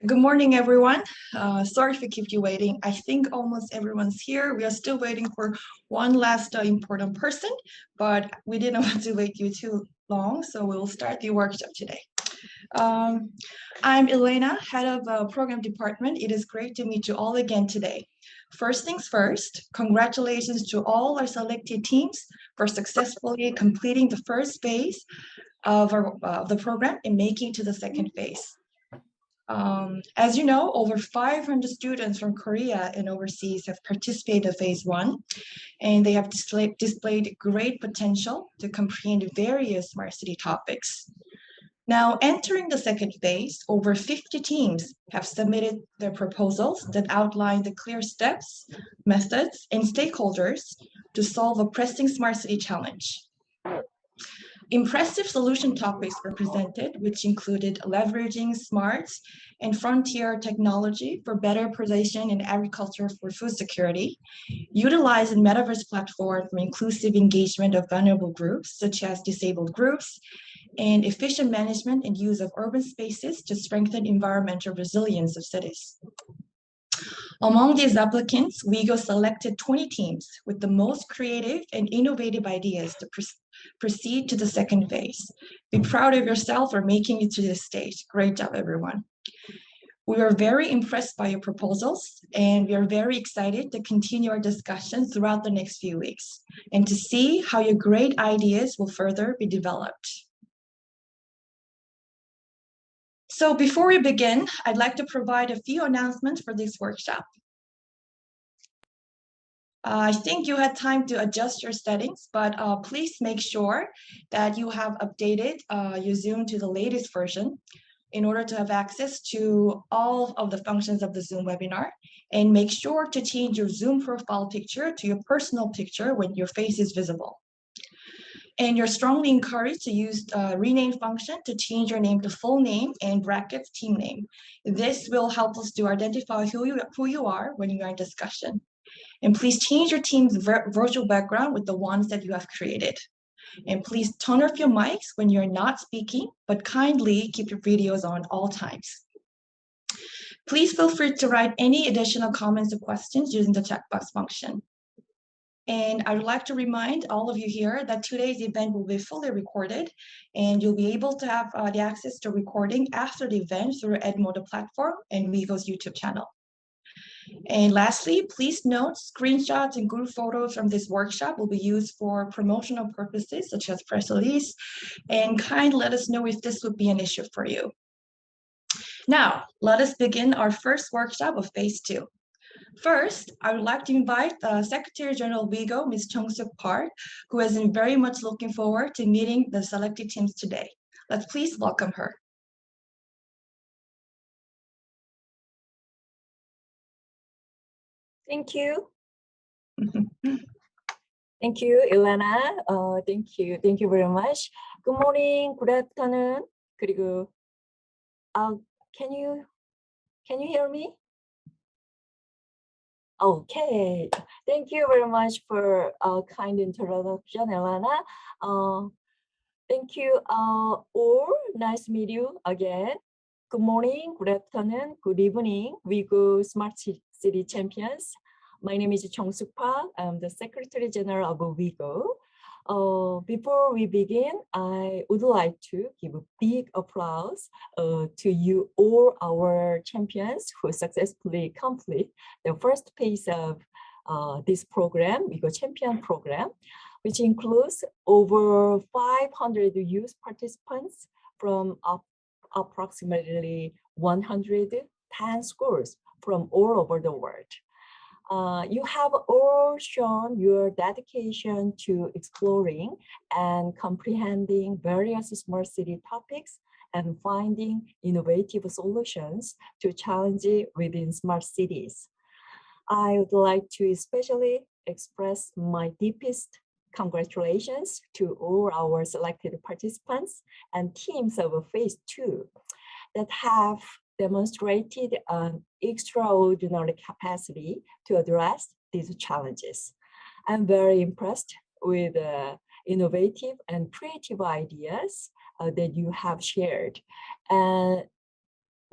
Good morning, everyone. Sorry if I kept you waiting. I think almost everyone's here. We are still waiting for one last important person, but we didn't want to wait you too long, so we will start the workshop today. Um, I'm Elena, head of program department. It is great to meet you all again today. First things first, congratulations to all our selected teams for successfully completing the first phase of the program and making to the second phase. As you know, over 500 students from Korea and overseas have participated in phase one, and they have displayed great potential to comprehend various smart city topics. Now, entering the second phase, over 50 teams have submitted their proposals that outline the clear steps, methods, and stakeholders to solve a pressing smart city challenge. Impressive solution topics were presented, which included leveraging smart and frontier technology for better precision in agriculture for food security, utilizing metaverse platform for inclusive engagement of vulnerable groups, such as disabled groups, and efficient management and use of urban spaces to strengthen environmental resilience of cities. Among these applicants, WeGO selected 20 teams with the most creative and innovative ideas to proceed to the second phase. Be proud of yourself for making it to this stage. Great job, everyone. We are very impressed by your proposals, and we are very excited to continue our discussion throughout the next few weeks and to see how your great ideas will further be developed. So before we begin, I'd like to provide a few announcements for this workshop. I think you had time to adjust your settings, but please make sure that you have updated your Zoom to the latest version in order to have access to all of the functions of the Zoom webinar. And make sure to change your Zoom profile picture to your personal picture when your face is visible. And you're strongly encouraged to use the rename function to change your name to full name and brackets team name. This will help us to identify who you are when you are in discussion. And please change your team's virtual background with the ones that you have created. And please turn off your mics when you're not speaking, but kindly keep your videos on all times. Please feel free to write any additional comments or questions using the chat box function. And I would like to remind all of you here that today's event will be fully recorded, and you'll be able to have the access to recording after the event through Edmodo platform and WeGo's YouTube channel. And lastly, please note screenshots and group photos from this workshop will be used for promotional purposes such as press release, and kindly let us know if this would be an issue for you. Now, let us begin our first workshop of phase two. First, I would like to invite the Secretary General of WeGO, Ms. Chung-Suk Park, who has been very much looking forward to meeting the selected teams today. Let's please welcome her. Thank you. Thank you, Elena. Thank you very much. Good morning, good afternoon. 그리고 can you hear me? Okay. Thank you very much for a kind introduction, Elena. Thank you all. Nice to meet you again. Good morning, good afternoon, good evening. WeGo Smart City Champions. My name is Chung-Suk Park. I'm the Secretary General of WeGo. Before we begin, I would like to give a big applause to you all our champions who successfully complete the first phase of this program, WeGo Champion Program, which includes over 500 youth participants from approximately 110 schools from all over the world. You have all shown your dedication to exploring and comprehending various smart city topics and finding innovative solutions to challenges within smart cities. I would like to especially express my deepest congratulations to all our selected participants and teams of phase two that have demonstrated an extraordinary capacity to address these challenges. I'm very impressed with the innovative and creative ideas that you have shared. And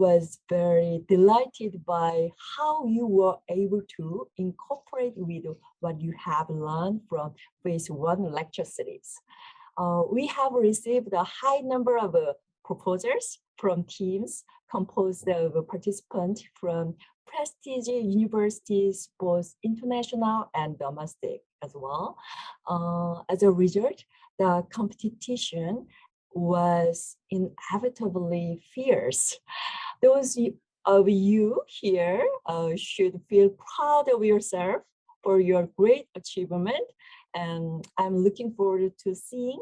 was very delighted by how you were able to incorporate with what you have learned from phase 1 lecture series. We have received a high number of proposals from teams composed of participants from prestigious universities, both international and domestic as well. As a result, the competition was inevitably fierce. Those of you here should feel proud of yourself for your great achievement, and I'm looking forward to seeing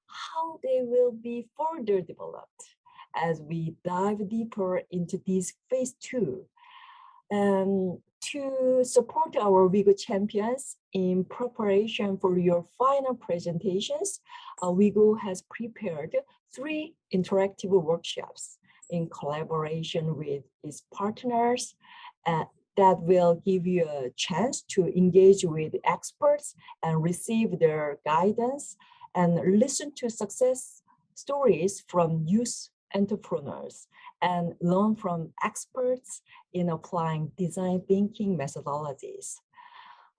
how they will be further developed as we dive deeper into this phase 2. And to support our WeGO champions in preparation for your final presentations, WeGO has prepared 3 interactive workshops in collaboration with its partners that will give you a chance to engage with experts and receive their guidance and listen to success stories from youth entrepreneurs and learn from experts in applying design thinking methodologies.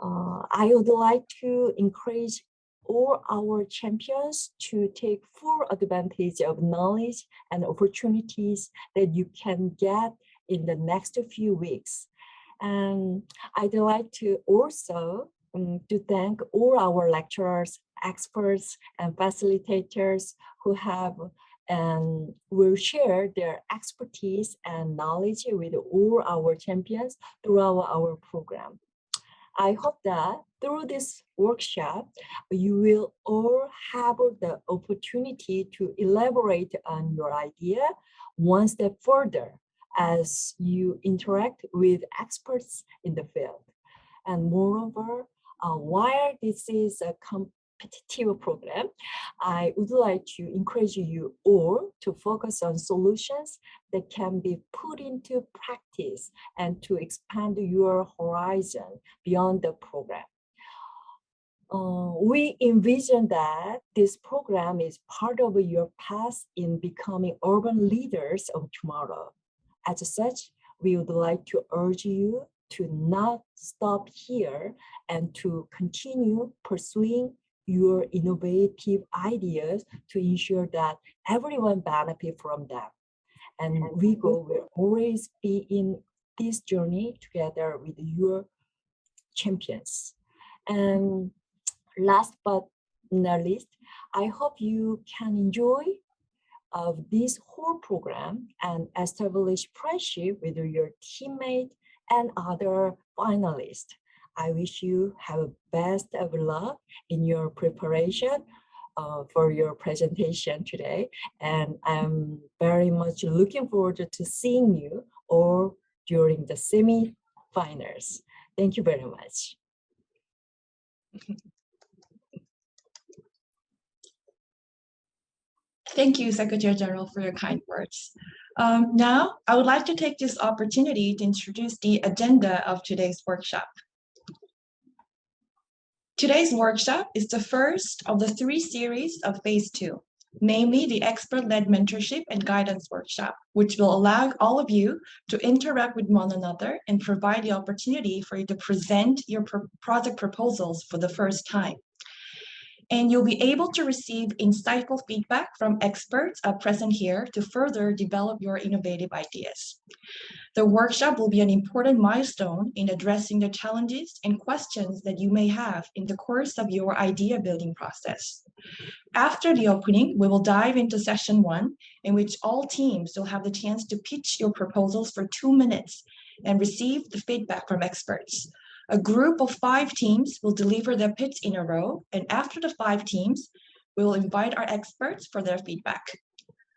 I would like to encourage all our champions to take full advantage of knowledge and opportunities that you can get in the next few weeks. And I'd like to also to thank all our lecturers, experts, and facilitators who have and will share their expertise and knowledge with all our champions throughout our program. I hope that through this workshop, you will all have the opportunity to elaborate on your idea one step further as you interact with experts in the field. And moreover, while this is a competitive program, I would like to encourage you all to focus on solutions that can be put into practice and to expand your horizon beyond the program. We envision that this program is part of your path in becoming urban leaders of tomorrow. As such, we would like to urge you to not stop here and to continue pursuing your innovative ideas to ensure that everyone benefits from them. And WeGO will always be in this journey together with your champions. And last but not least, I hope you can enjoy of this whole program and establish friendship with your teammate and other finalists. I wish you have best of luck in your preparation for your presentation today. And I'm very much looking forward to seeing you all during the semi-finals. Thank you very much. Thank you, Secretary General, for your kind words. Now, I would like to take this opportunity to introduce the agenda of today's workshop. Today's workshop is the first of the 3 series of Phase 2, namely the Expert-Led Mentorship and Guidance Workshop, which will allow all of you to interact with one another and provide the opportunity for you to present your project proposals for the first time. And you'll be able to receive insightful feedback from experts present here to further develop your innovative ideas. The workshop will be an important milestone in addressing the challenges and questions that you may have in the course of your idea building process. After the opening, we will dive into session 1, in which all teams will have the chance to pitch your proposals for 2 minutes and receive the feedback from experts. A group of 5 teams will deliver their pitch in a row, and after the 5 teams, we will invite our experts for their feedback.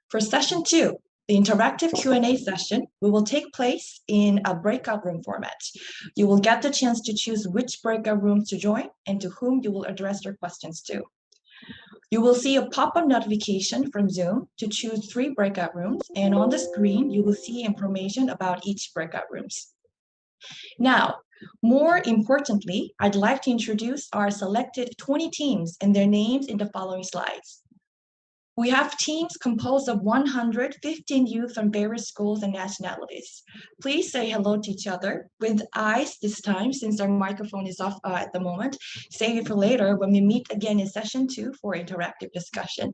For session 2, the interactive Q&A session will take place in a breakout room format. You will get the chance to choose which breakout rooms to join and to whom you will address your questions to. You will see a pop-up notification from Zoom to choose 3 breakout rooms, and on the screen, you will see information about each breakout rooms. Now, more importantly, I'd like to introduce our selected 20 teams and their names in the following slides. We have teams composed of 115 youth from various schools and nationalities. Please say hello to each other with eyes this time, since our microphone is off at the moment. Save it for later when we meet again in session 2 for interactive discussion.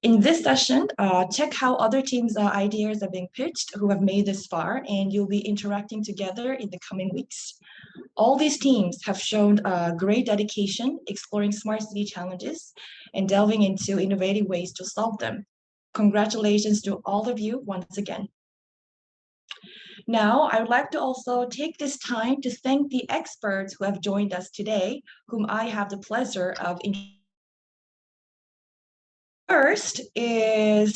In this session, check how other teams' ideas are being pitched who have made this far, and you'll be interacting together in the coming weeks. All these teams have shown great dedication, exploring smart city challenges and delving into innovative ways to solve them. Congratulations to all of you once again. Now, I would like to also take this time to thank the experts who have joined us today, whom I have the pleasure of introducing. First is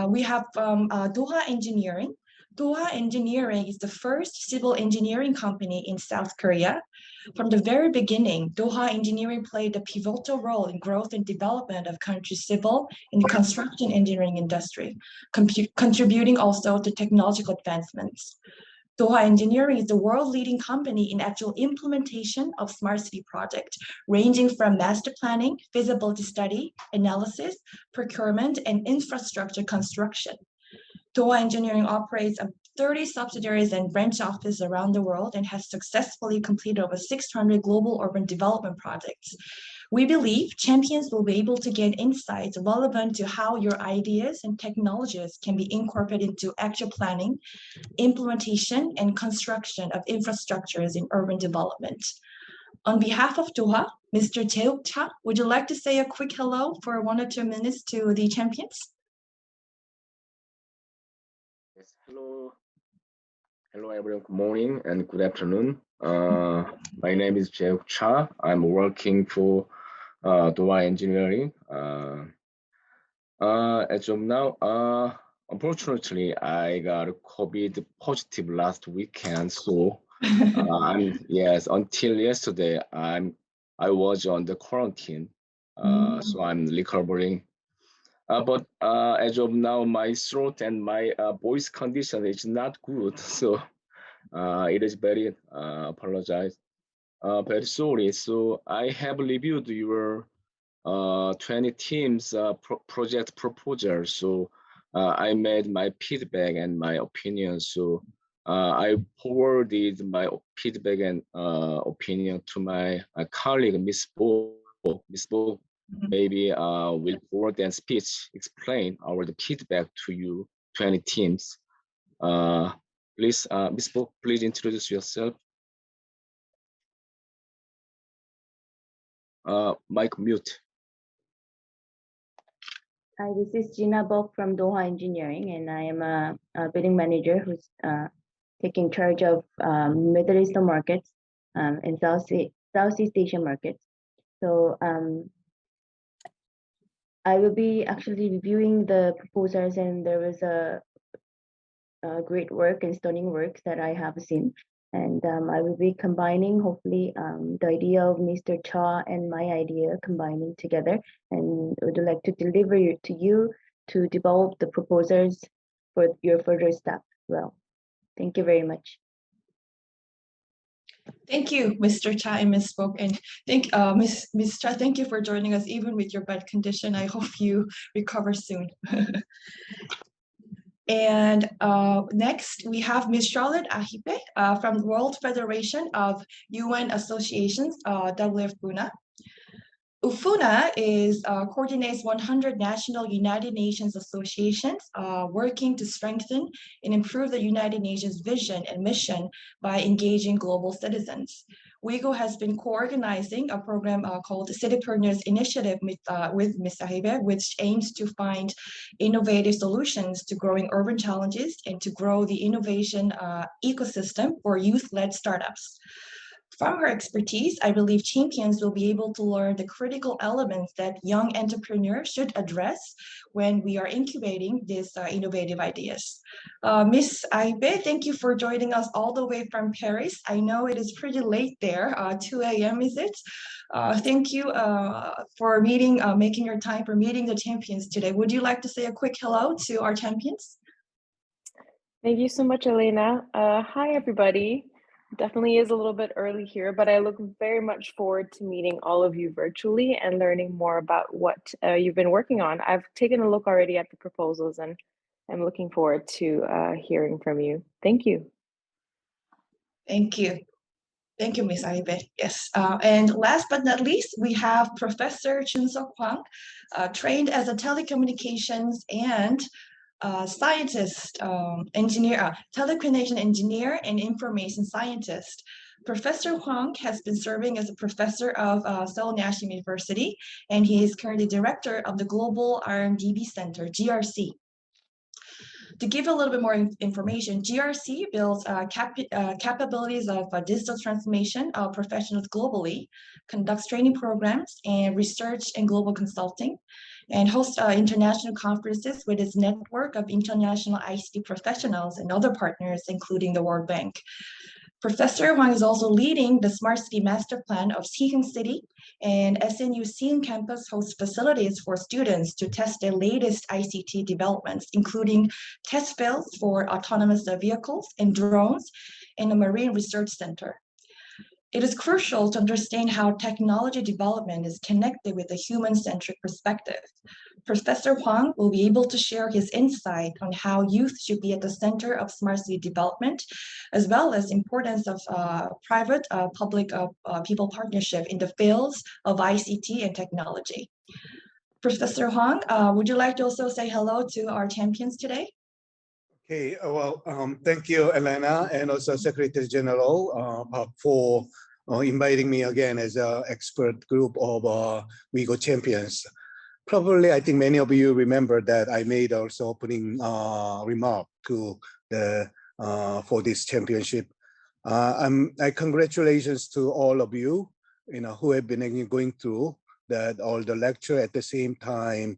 we have Doha Engineering. Doha Engineering is the first civil engineering company in South Korea. From the very beginning, Doha Engineering played a pivotal role in growth and development of country's civil and construction engineering industry, contributing also to technological advancements. Doha Engineering is the world-leading company in actual implementation of smart city projects, ranging from master planning, feasibility study, analysis, procurement, and infrastructure construction. Doha Engineering operates 30 subsidiaries and branch offices around the world and has successfully completed over 600 global urban development projects. We believe champions will be able to gain insights relevant to how your ideas and technologies can be incorporated into actual planning, implementation, and construction of infrastructures in urban development. On behalf of Doha, Mr. Jae Cha, would you like to say a quick hello for 1 or 2 minutes to the champions? Yes, hello everyone. Good morning and good afternoon. My name is Jae Cha. I'm working for Doha Engineering. As of now, unfortunately, I got COVID positive last weekend, so until yesterday, I was on the quarantine, so I'm recovering. But as of now, my throat and my voice condition is not good, so it is very apologize. Very sorry. So I have reviewed your 20 teams project proposal. So I made my feedback and my opinion. So I forwarded my feedback and opinion to my colleague, Miss Bo. Miss Bo maybe will forward and speech explain our feedback to you 20 teams. Please, Miss Bo, please introduce yourself. Mic mute. Hi, this is Gina Bok from Doha Engineering, and I am a bidding manager who's taking charge of Middle Eastern markets and Southeast Asian markets. So I will be actually reviewing the proposals, and there was a great work and stunning works that I have seen. And I will be combining, hopefully, the idea of Mr. Cha and my idea combining together, and would like to deliver it to you to develop the proposals for your further step. Well, thank you very much. Thank you, Mr. Cha and Ms. Spoke, and Ms. Cha, thank you for joining us even with your bad condition. I hope you recover soon. And next, we have Ms. Charlotte Ahipe from the World Federation of UN Associations, WFUNA. UFUNA coordinates 100 national United Nations associations working to strengthen and improve the United Nations vision and mission by engaging global citizens. WeGO has been co-organizing a program called the Citypreneurs Initiative with Ms. Sahibe, which aims to find innovative solutions to growing urban challenges and to grow the innovation ecosystem for youth-led startups. From her expertise, I believe champions will be able to learn the critical elements that young entrepreneurs should address when we are incubating these innovative ideas. Ms. Aibe, thank you for joining us all the way from Paris. I know it is pretty late there, 2 a.m. is it? Thank you for making your time for meeting the champions today. Would you like to say a quick hello to our champions? Thank you so much, Elena. Hi, everybody. Definitely is a little bit early here, but I look very much forward to meeting all of you virtually and learning more about what you've been working on. I've taken a look already at the proposals and I'm looking forward to hearing from you. Thank you. Thank you. Thank you, Ms. Aibe. Yes, and last but not least, we have Professor Chun-Seok Hwang, trained as a telecommunications and scientist, telecommunication engineer and information scientist. Professor Hwang has been serving as a professor of Seoul National University, and he is currently director of the Global R&D Center, GRC. To give a little bit more information, GRC builds capabilities of digital transformation of professionals globally, conducts training programs and research and global consulting, and hosts international conferences with its network of international ICT professionals and other partners, including the World Bank. Professor Hwang is also leading the Smart City Master Plan of Siheung City, and SNU Siheung campus hosts facilities for students to test their latest ICT developments, including test fields for autonomous vehicles and drones in the Marine Research Center. It is crucial to understand how technology development is connected with a human-centric perspective. Professor Hwang will be able to share his insight on how youth should be at the center of smart city development, as well as importance of private-public people partnership in the fields of ICT and technology. Professor Hwang, would you like to also say hello to our champions today? Okay, well, thank you, Elena, and also Secretary General for inviting me again as an expert group of WeGO champions. Probably, I think many of you remember that I made also opening remark to the for this championship. I congratulations to all of you, who have been going through that all the lecture at the same time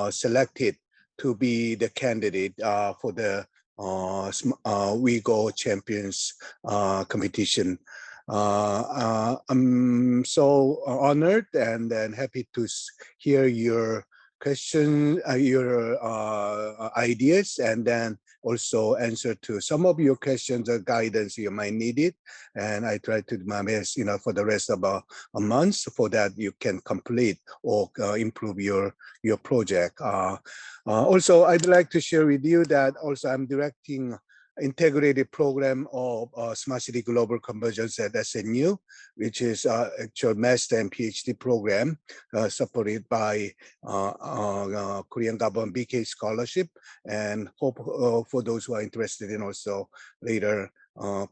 selected to be the candidate for the WeGO Champions competition. I'm so honored and then happy to hear your questions, your ideas, and then also answer to some of your questions or guidance you might need it. And I try to do my best, for the rest of a month, for that you can complete or improve your project. Also, I'd like to share with you that also I'm directing integrated program of Smart City Global Convergence at SNU, which is actual master and PhD program supported by Korean government BK scholarship, and hope for those who are interested in also later,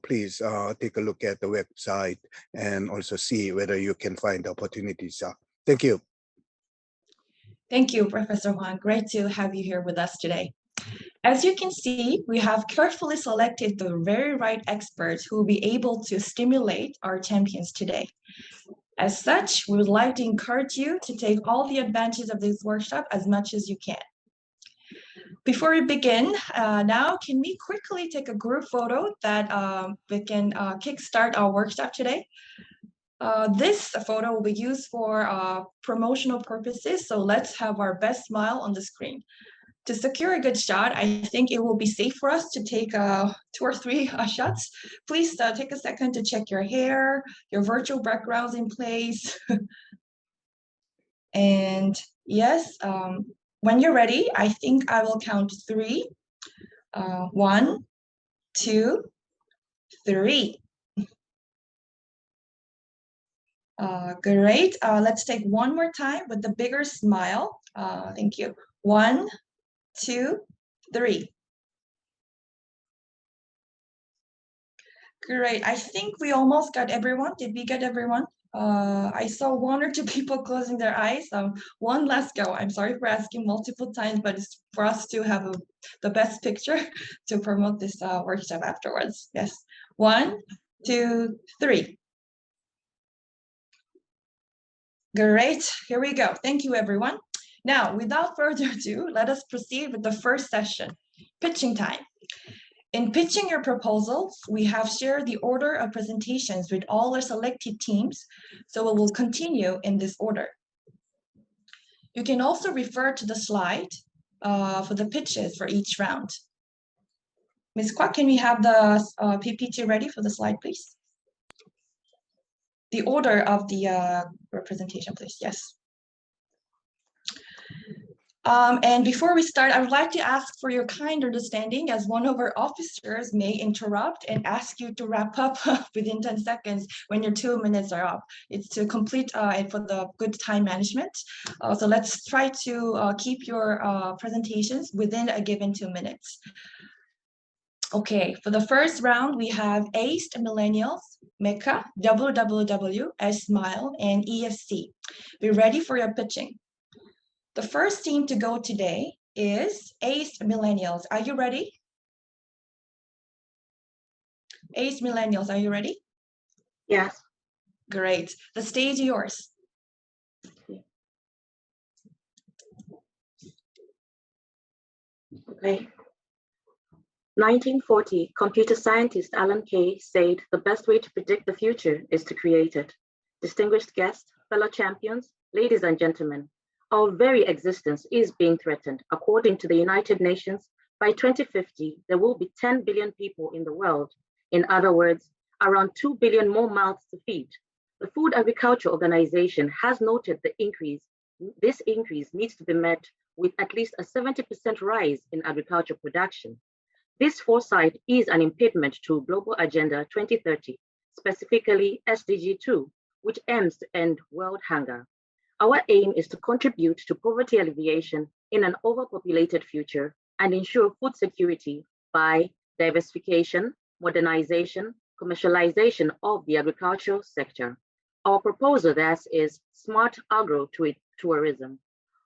please take a look at the website and also see whether you can find opportunities. Thank you. Thank you, Professor Hwang. Great to have you here with us today. As you can see, we have carefully selected the very right experts who will be able to stimulate our champions today. As such, we would like to encourage you to take all the advantages of this workshop as much as you can. Before we begin, now can we quickly take a group photo that we can kickstart our workshop today? This photo will be used for promotional purposes, so let's have our best smile on the screen. To secure a good shot, I think it will be safe for us to take 2 or 3 shots. Please take a second to check your hair, your virtual backgrounds in place. And yes, when you're ready, I think I will count 3. 1, 2, 3. Great. Let's take one more time with the bigger smile. Thank you. 1, 2, 3. Great. I think we almost got everyone. Did we get everyone? I saw 1 or 2 people closing their eyes. One last go. I'm sorry for asking multiple times, but it's for us to have the best picture to promote this workshop afterwards. Yes. 1, 2, 3. Great. Here we go. Thank you, everyone. Now, without further ado, let us proceed with the first session, pitching time. In pitching your proposals, we have shared the order of presentations with all our selected teams, so we will continue in this order. You can also refer to the slide for the pitches for each round. Ms. Kwak, can we have the PPT ready for the slide, please? The order of the representation, please. Yes. And before we start, I would like to ask for your kind understanding, as one of our officers may interrupt and ask you to wrap up within 10 seconds when your 2 minutes are up. It's to complete and for the good time management. So let's try to keep your presentations within a given 2 minutes. Okay, for the first round, we have ACE Millennials, MECA, WWW, SMILE, and EFC. Be ready for your pitching. The first team to go today is ACE Millennials. Are you ready? ACE Millennials, are you ready? Yes. Great. The stage is yours. Okay. 1940, computer scientist Alan Kay said the best way to predict the future is to create it. Distinguished guests, fellow champions, ladies and gentlemen, our very existence is being threatened. According to the United Nations, by 2050, there will be 10 billion people in the world. In other words, around 2 billion more mouths to feed. The Food Agriculture Organization has noted the increase. This increase needs to be met with at least a 70% rise in agriculture production. This foresight is an impediment to Global Agenda 2030, specifically SDG 2, which aims to end world hunger. Our aim is to contribute to poverty alleviation in an overpopulated future and ensure food security by diversification, modernization, commercialization of the agricultural sector. Our proposal thus is smart agro-tourism.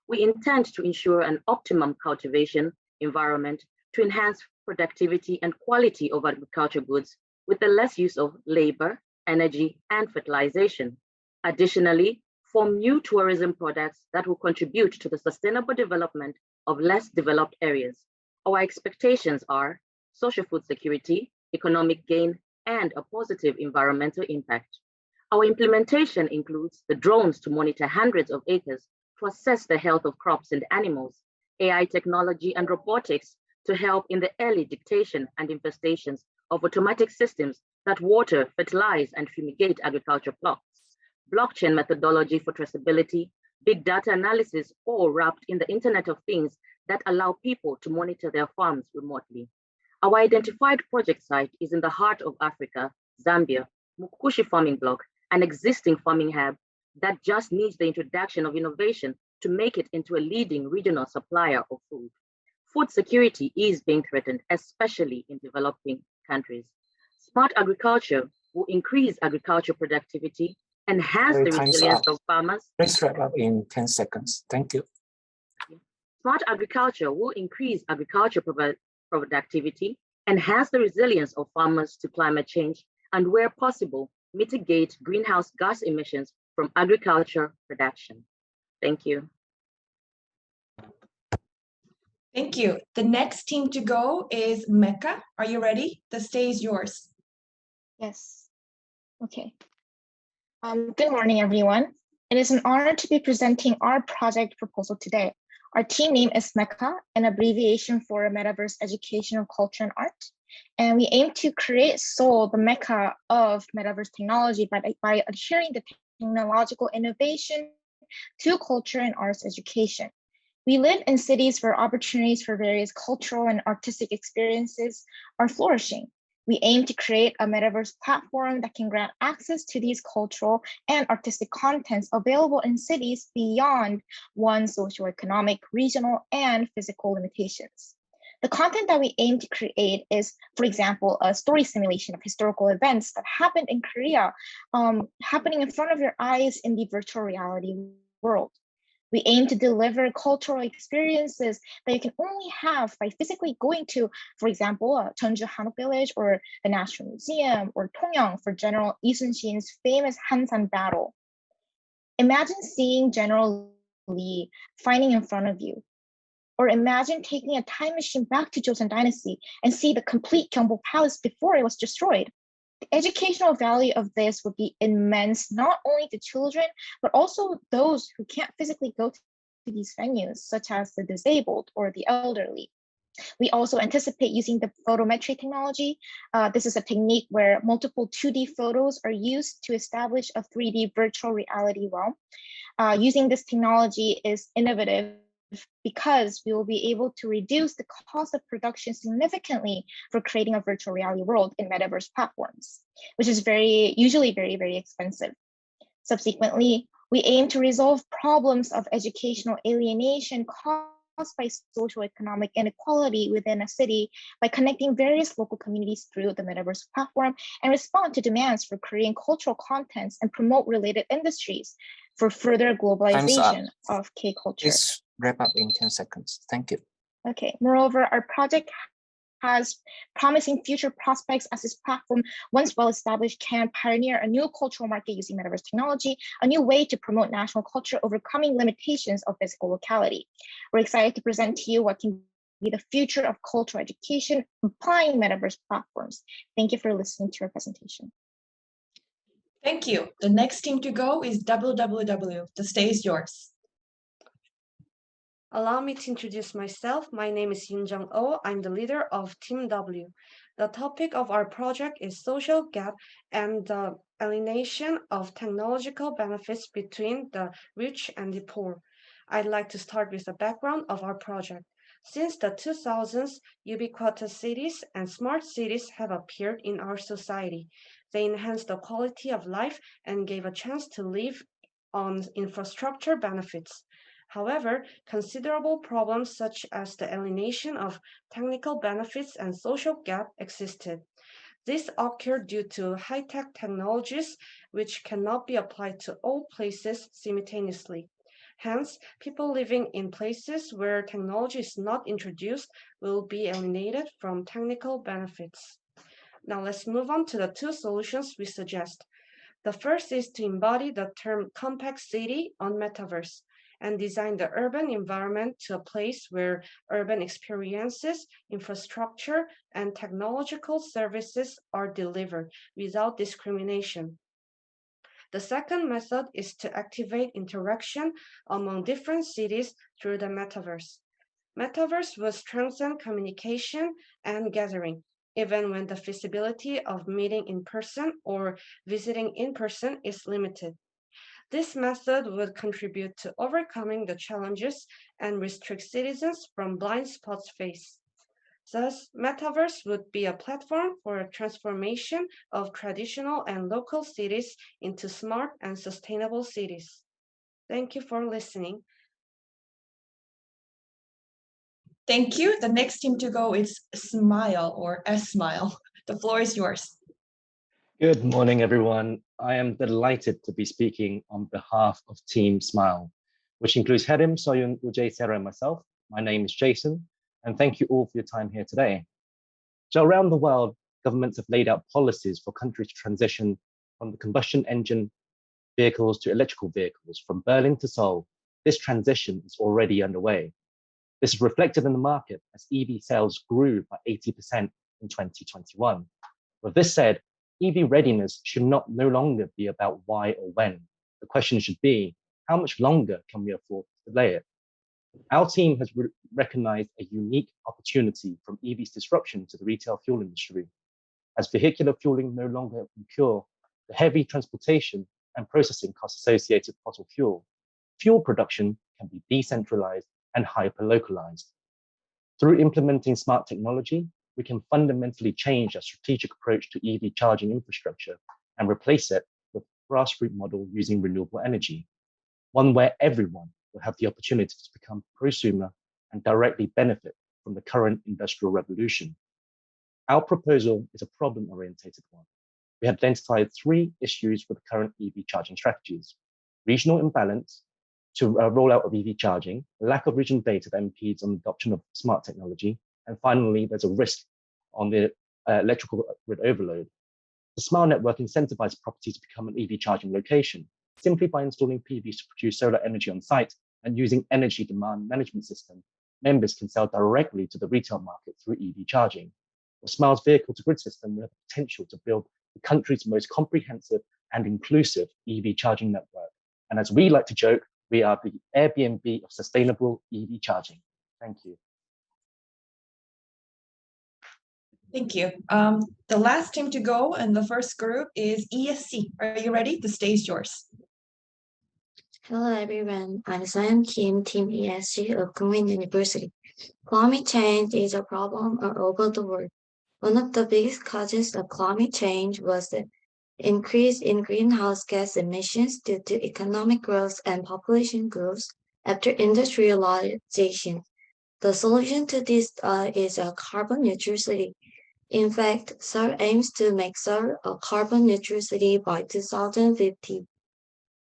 We intend to ensure an optimum cultivation environment to enhance productivity and quality of agriculture goods with the less use of labor, energy, and fertilization. Additionally, form new tourism products that will contribute to the sustainable development of less developed areas. Our expectations are social food security, economic gain, and a positive environmental impact. Our implementation includes the drones to monitor hundreds of acres to assess the health of crops and animals, AI technology and robotics to help in the early detection and infestations of automatic systems that water, fertilize, and fumigate agriculture plots, blockchain methodology for traceability, big data analysis, all wrapped in the Internet of Things that allow people to monitor their farms remotely. Our identified project site is in the heart of Africa, Zambia, Mukushi farming block, an existing farming hub that just needs the introduction of innovation to make it into a leading regional supplier of food. Food security is being threatened, especially in developing countries. Smart agriculture will increase agriculture productivity, enhance the resilience of farmers. Please wrap up in 10 seconds. Thank you. Smart agriculture will increase agriculture productivity, enhance the resilience of farmers to climate change, and where possible, mitigate greenhouse gas emissions from agriculture production. Thank you. Thank you. The next team to go is Mecca. Are you ready? The stage is yours. Yes. Okay. Good morning, everyone. It is an honor to be presenting our project proposal today. Our team name is MECA, an abbreviation for Metaverse Educational Culture and Art. And we aim to create Seoul, the Mecca of Metaverse technology by adhering to technological innovation to culture and arts education. We live in cities where opportunities for various cultural and artistic experiences are flourishing. We aim to create a metaverse platform that can grant access to these cultural and artistic contents available in cities beyond one's socioeconomic, regional, and physical limitations. The content that we aim to create is, for example, a story simulation of historical events that happened in Korea, happening in front of your eyes in the virtual reality world. We aim to deliver cultural experiences that you can only have by physically going to, for example, Jeonju Hanok Village or the National Museum or Tongyang for General Lee Sun-shin's famous Hansan battle. Imagine seeing General Lee fighting in front of you. Or imagine taking a time machine back to Joseon Dynasty and see the complete Gyeongbok Palace before it was destroyed. The educational value of this would be immense, not only to children, but also those who can't physically go to these venues, such as the disabled or the elderly. We also anticipate using the photometry technology. This is a technique where multiple 2D photos are used to establish a 3D virtual reality realm. Using this technology is innovative because we will be able to reduce the cost of production significantly for creating a virtual reality world in metaverse platforms, which is usually very expensive. Subsequently, we aim to resolve problems of educational alienation caused by social economic inequality within a city by connecting various local communities through the metaverse platform and respond to demands for creating cultural contents and promote related industries for further globalization of K culture. Please wrap up in 10 seconds. Thank you. Okay, moreover, our project has promising future prospects as this platform, once well established, can pioneer a new cultural market using metaverse technology, a new way to promote national culture, overcoming limitations of physical locality. We're excited to present to you what can be the future of cultural education applying metaverse platforms. Thank you for listening to our presentation. Thank you. The next team to go is WWW. The stage is yours. Allow me to introduce myself. My name is Yoonjung Oh. I'm the leader of Team W. The topic of our project is social gap and the alienation of technological benefits between the rich and the poor. I'd like to start with the background of our project. Since the 2000s, ubiquitous cities and smart cities have appeared in our society. They enhanced the quality of life and gave a chance to live on infrastructure benefits. However, considerable problems such as the alienation of technical benefits and social gap existed. This occurred due to high-tech technologies which cannot be applied to all places simultaneously. Hence, people living in places where technology is not introduced will be alienated from technical benefits. Now let's move on to the two solutions we suggest. The first is to embody the term compact city on Metaverse and design the urban environment to a place where urban experiences, infrastructure, and technological services are delivered without discrimination. The second method is to activate interaction among different cities through the metaverse. Metaverse will strengthen communication and gathering, even when the feasibility of meeting in person or visiting in person is limited. This method would contribute to overcoming the challenges and restrict citizens from blind spots faced. Thus, Metaverse would be a platform for a transformation of traditional and local cities into smart and sustainable cities. Thank you for listening. Thank you. The next team to go is Smile or S-Smile. The floor is yours. Good morning, everyone. I am delighted to be speaking on behalf of Team Smile, which includes Herim, Soyun, Ujay, Sarah, and myself. My name is Jason, and thank you all for your time here today. So around the world, governments have laid out policies for countries to transition from the combustion engine vehicles to electrical vehicles. From Berlin to Seoul, this transition is already underway. This is reflected in the market as EV sales grew by 80% in 2021. With this said, EV readiness should no longer be about why or when. The question should be, how much longer can we afford to delay it? Our team has recognized a unique opportunity from EV's disruption to the retail fuel industry. As vehicular fueling no longer incur the heavy transportation and processing costs associated with fossil fuel production can be decentralized and hyper-localized. Through implementing smart technology, we can fundamentally change our strategic approach to EV charging infrastructure and replace it with a grassroots model using renewable energy, one where everyone will have the opportunity to become prosumer and directly benefit from the current industrial revolution. Our proposal is a problem-oriented one. We have identified 3 issues with the current EV charging strategies: regional imbalance to rollout of EV charging, lack of regional data that impedes on adoption of smart technology, and finally, there's a risk on the electrical grid overload. The Smart Network incentivizes properties to become an EV charging location simply by installing PVs to produce solar energy on site and using energy demand management system. Members can sell directly to the retail market through EV charging. With Smile's vehicle to grid system, we have the potential to build the country's most comprehensive and inclusive EV charging network. And as we like to joke, we are the Airbnb of sustainable EV charging. Thank you. Thank you. The last team to go in the first group is ESC. Are you ready? The stage is yours. Hello everyone, I'm Sam Kim, Team ESG of Korean University. Climate change is a problem all over the world. One of the biggest causes of climate change was the increase in greenhouse gas emissions due to economic growth and population growth after industrialization. The solution to this is a carbon neutrality. In fact, Seoul aims to make Seoul a carbon neutrality by 2050.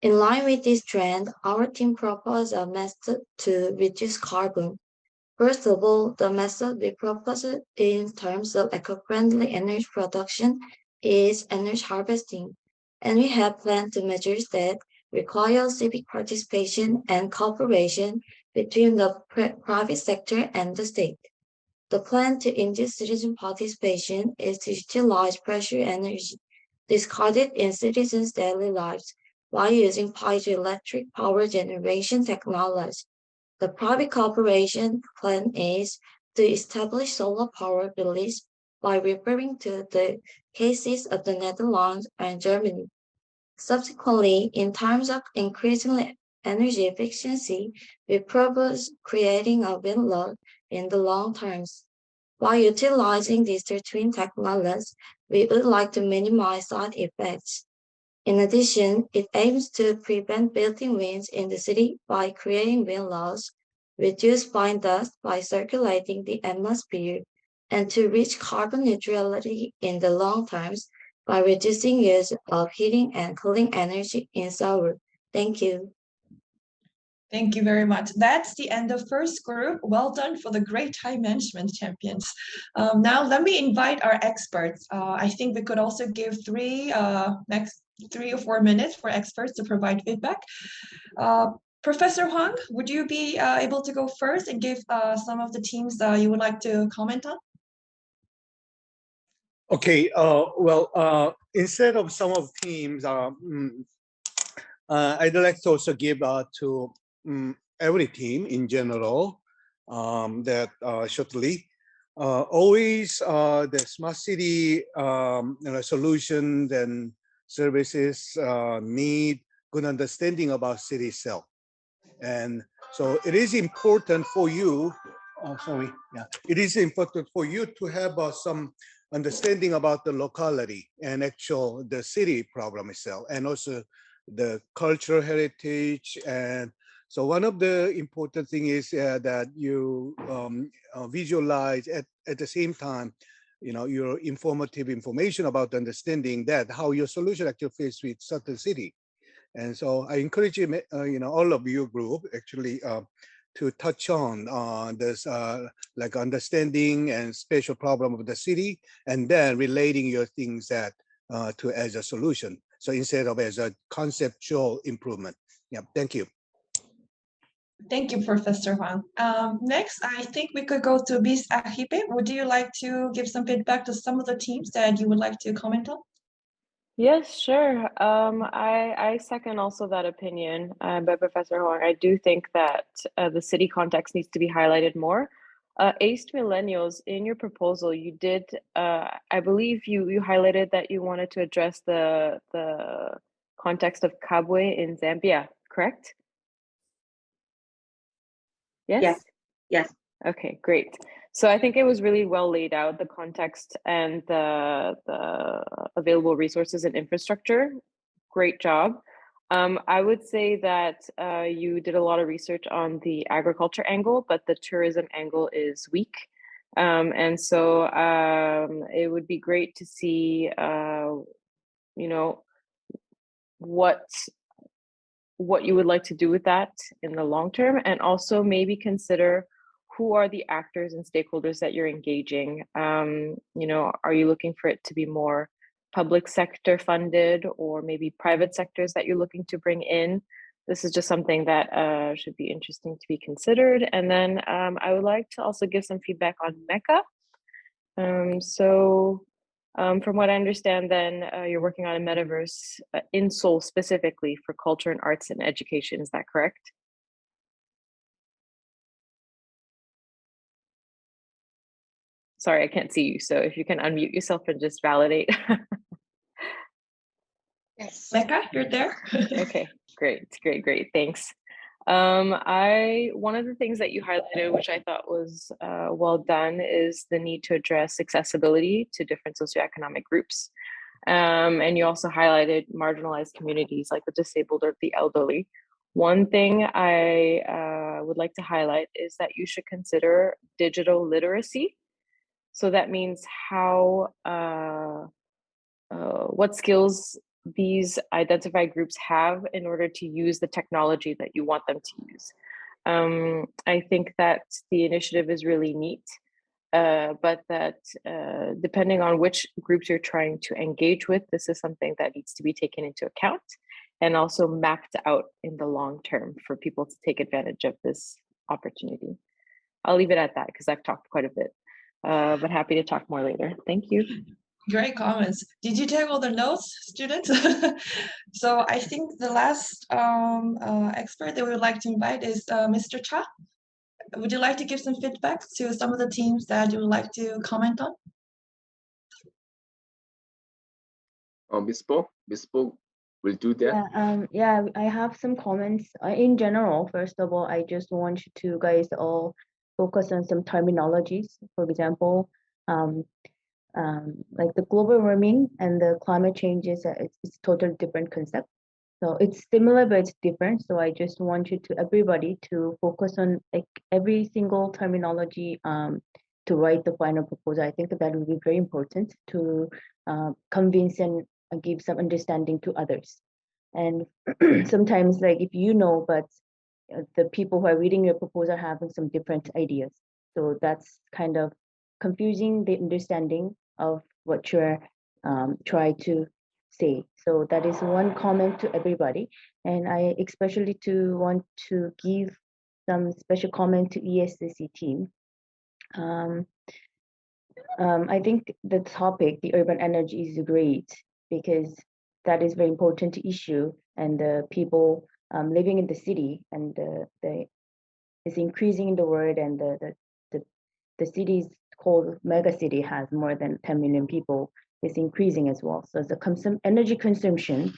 In line with this trend, our team proposed a method to reduce carbon. First of all, the method we propose in terms of eco-friendly energy production is energy harvesting, and we have planned to measures that require civic participation and cooperation between the private sector and the state. The plan to induce citizen participation is to utilize pressure energy discarded in citizens' daily lives by using piezoelectric power generation technology. The private cooperation plan is to establish solar power release by referring to the cases of the Netherlands and Germany. Subsequently, in terms of increasing energy efficiency, we propose creating a wind load in the long terms. By utilizing these twin technologies, we would like to minimize side effects. In addition, it aims to prevent building winds in the city by creating wind loads, reduce fine dust by circulating the atmosphere, and to reach carbon neutrality in the long terms by reducing use of heating and cooling energy in Seoul. Thank you. Thank you very much. That's the end of first group. Well done for the great time management champions. Now let me invite our experts. I think we could also give next 3 or 4 minutes for experts to provide feedback. Professor Huang, would you be able to go first and give some of the teams you would like to comment on? Okay, instead of some of teams, I'd like to also give to every team in general that shortly. Always the smart city solutions and services need good understanding about city itself. And so it is important for you, it is important for you to have some understanding about the locality and the city problem itself, and also the cultural heritage. And so one of the important thing is that you visualize at the same time, your informative information about understanding that how your solution actually fits with certain city. And so I encourage you, all of your group actually to touch on this like understanding and spatial problem of the city, and then relating your things that to as a solution. So instead of as a conceptual improvement. Yeah, thank you. Thank you, Professor Huang. Next, I think we could go to Ms. Ahibe. Would you like to give some feedback to some of the teams that you would like to comment on? Yes, sure. I second also that opinion by Professor Huang. I do think that the city context needs to be highlighted more. Aced Millennials, in your proposal, you did, I believe you highlighted that you wanted to address the context of Kabwe in Zambia, correct? Yes? Yes. Yes. Okay, great. So I think it was really well laid out, the context and the available resources and infrastructure. Great job. I would say that you did a lot of research on the agriculture angle, but the tourism angle is weak. And so it would be great to see, what you would like to do with that in the long term, and also maybe consider who are the actors and stakeholders that you're engaging. Are you looking for it to be more public sector funded, or maybe private sectors that you're looking to bring in? This is just something that should be interesting to be considered. And then I would like to also give some feedback on Mecca. From what I understand, then you're working on a metaverse in Seoul specifically for culture and arts and education. Is that correct? Sorry, I can't see you. So if you can unmute yourself and just validate. Yes. Mecca, you're there? Okay, great. Thanks. One of the things that you highlighted, which I thought was well done, is the need to address accessibility to different socioeconomic groups. And you also highlighted marginalized communities like the disabled or the elderly. One thing I would like to highlight is that you should consider digital literacy. So that means what skills these identified groups have in order to use the technology that you want them to use. I think that the initiative is really neat, but that depending on which groups you're trying to engage with, this is something that needs to be taken into account and also mapped out in the long term for people to take advantage of this opportunity. I'll leave it at that because I've talked quite a bit, but happy to talk more later. Thank you. Great comments. Did you take all the notes, students? So I think the last expert that we would like to invite is Mr. Cha. Would you like to give some feedback to some of the teams that you would like to comment on? Miss Bo will do that. Yeah, I have some comments. In general, first of all, I just want you to guys all focus on some terminologies. For example, like the global warming and the climate change is it's totally different concept. So it's similar, but it's different. So I just want you to everybody to focus on like every single terminology to write the final proposal. I think that will be very important to convince and give some understanding to others. And sometimes like if you know, but the people who are reading your proposal are having some different ideas. So that's kind of confusing the understanding of what you're trying to say. So that is one comment to everybody. And I especially want to give some special comment to ESCC team. I think the topic, the urban energy, is great because that is very important issue, and the people living in the city and the is increasing in the world, and the cities called mega city has more than 10 million people, is increasing as well. So the energy consumption,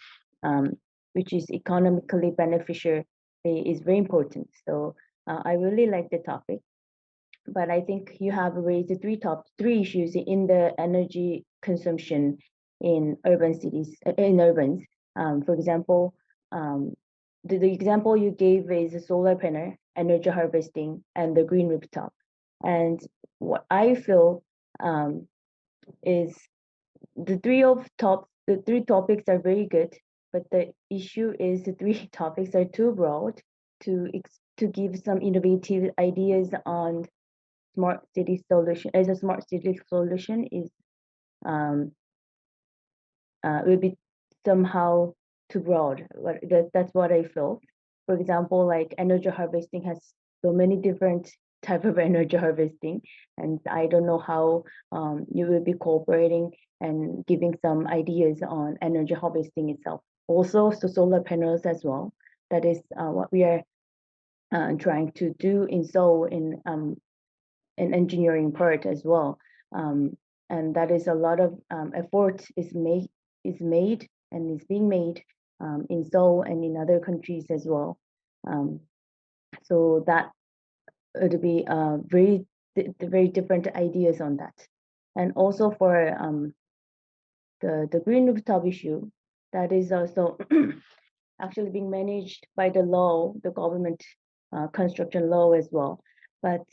which is economically beneficial, is very important. So I really like the topic. But I think you have raised three issues in the energy consumption in urban cities, in urbans. For example, the example you gave is a solar panel, energy harvesting, and the green rooftop. And what I feel is the three topics are very good, but the issue is the three topics are too broad to give some innovative ideas on smart city solution. As a smart city solution is will be somehow too broad. That's what I feel. For example, like energy harvesting has so many different type of energy harvesting, and I don't know how you will be cooperating and giving some ideas on energy harvesting itself. Also, so solar panels as well. That is what we are trying to do in Seoul in engineering part as well. And that is a lot of effort is made and is being made in Seoul and in other countries as well. So that would be very different ideas on that. And also for the green rooftop issue, that is also actually being managed by the law, the government construction law as well. But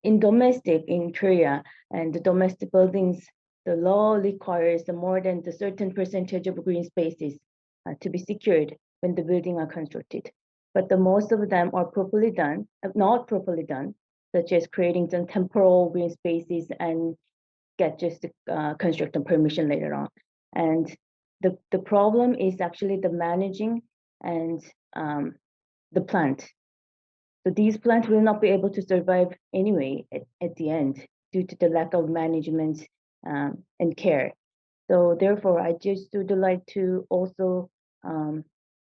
in Korea and the domestic buildings, the law requires more than the certain percentage of green spaces to be secured when the building are constructed. But the most of them are properly done, not properly done, such as creating some temporal green spaces and get just construction permission later on. And the problem is actually the managing and the plant. So these plants will not be able to survive anyway at the end due to the lack of management and care. So therefore, I just would like to also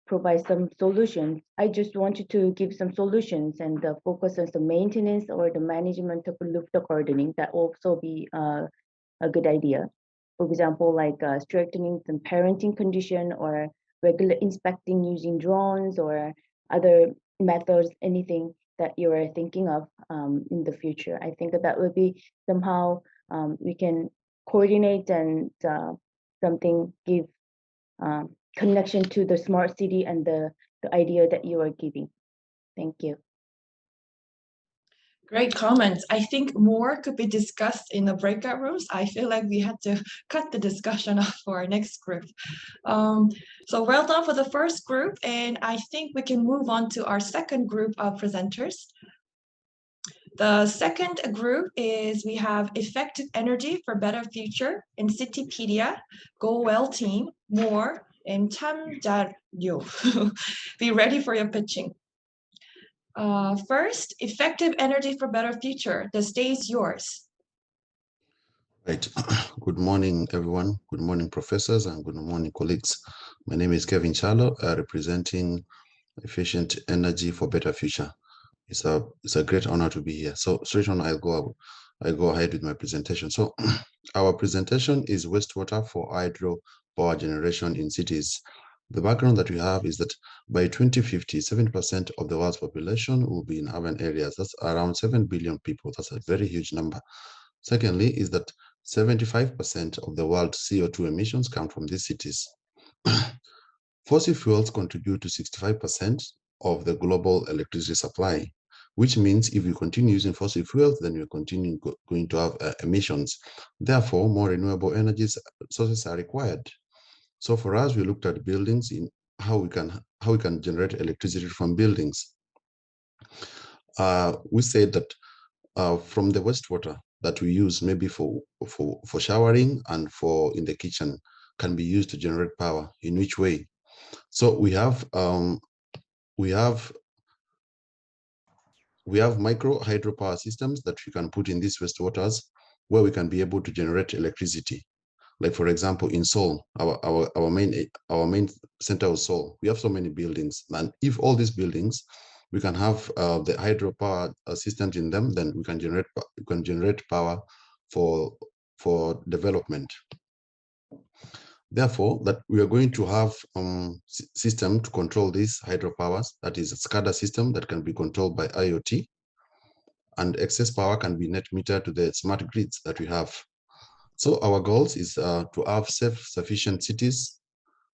provide some solutions. I just wanted to give some solutions and focus on some maintenance or the management of rooftop gardening. That also be a good idea. For example, like strengthening some parenting condition or regular inspecting using drones or other methods, anything that you are thinking of in the future. I think that would be somehow we can coordinate and something give connection to the smart city and the idea that you are giving. Thank you. Great comments. I think more could be discussed in the breakout rooms. I feel like we had to cut the discussion off for our next group. So well done for the first group, and I think we can move on to our second group of presenters. The second group is we have Effective Energy for Better Future in Citypedia, Go Well Team, More, and 참 잘요. Be ready for your pitching. First, Effective Energy for Better Future. The stage is yours. Right. Good morning, everyone. Good morning, professors, and good morning, colleagues. My name is Kevin Charlo, representing Efficient Energy for Better Future. It's a great honor to be here. So straight on, I'll go ahead with my presentation. So our presentation is wastewater for hydro power generation in cities. The background that we have is that by 2050, 7% of the world's population will be in urban areas. That's around 7 billion people. That's a very huge number. Secondly, is that 75% of the world's CO2 emissions come from these cities. Fossil fuels contribute to 65% of the global electricity supply, which means if we continue using fossil fuels, then we're going to have emissions. Therefore, more renewable energy sources are required. So for us, we looked at buildings in how we can generate electricity from buildings. We said that from the wastewater that we use maybe for showering and for in the kitchen can be used to generate power. In which way? So we have micro hydropower systems that we can put in these wastewaters where we can be able to generate electricity. Like for example, in Seoul, our main center of Seoul, we have so many buildings, and if all these buildings we can have the hydropower systems in them, then we can generate power for development. Therefore, that we are going to have system to control these hydropowers. That is a SCADA system that can be controlled by IoT, and excess power can be net metered to the smart grids that we have. So our goals is to have self-sufficient cities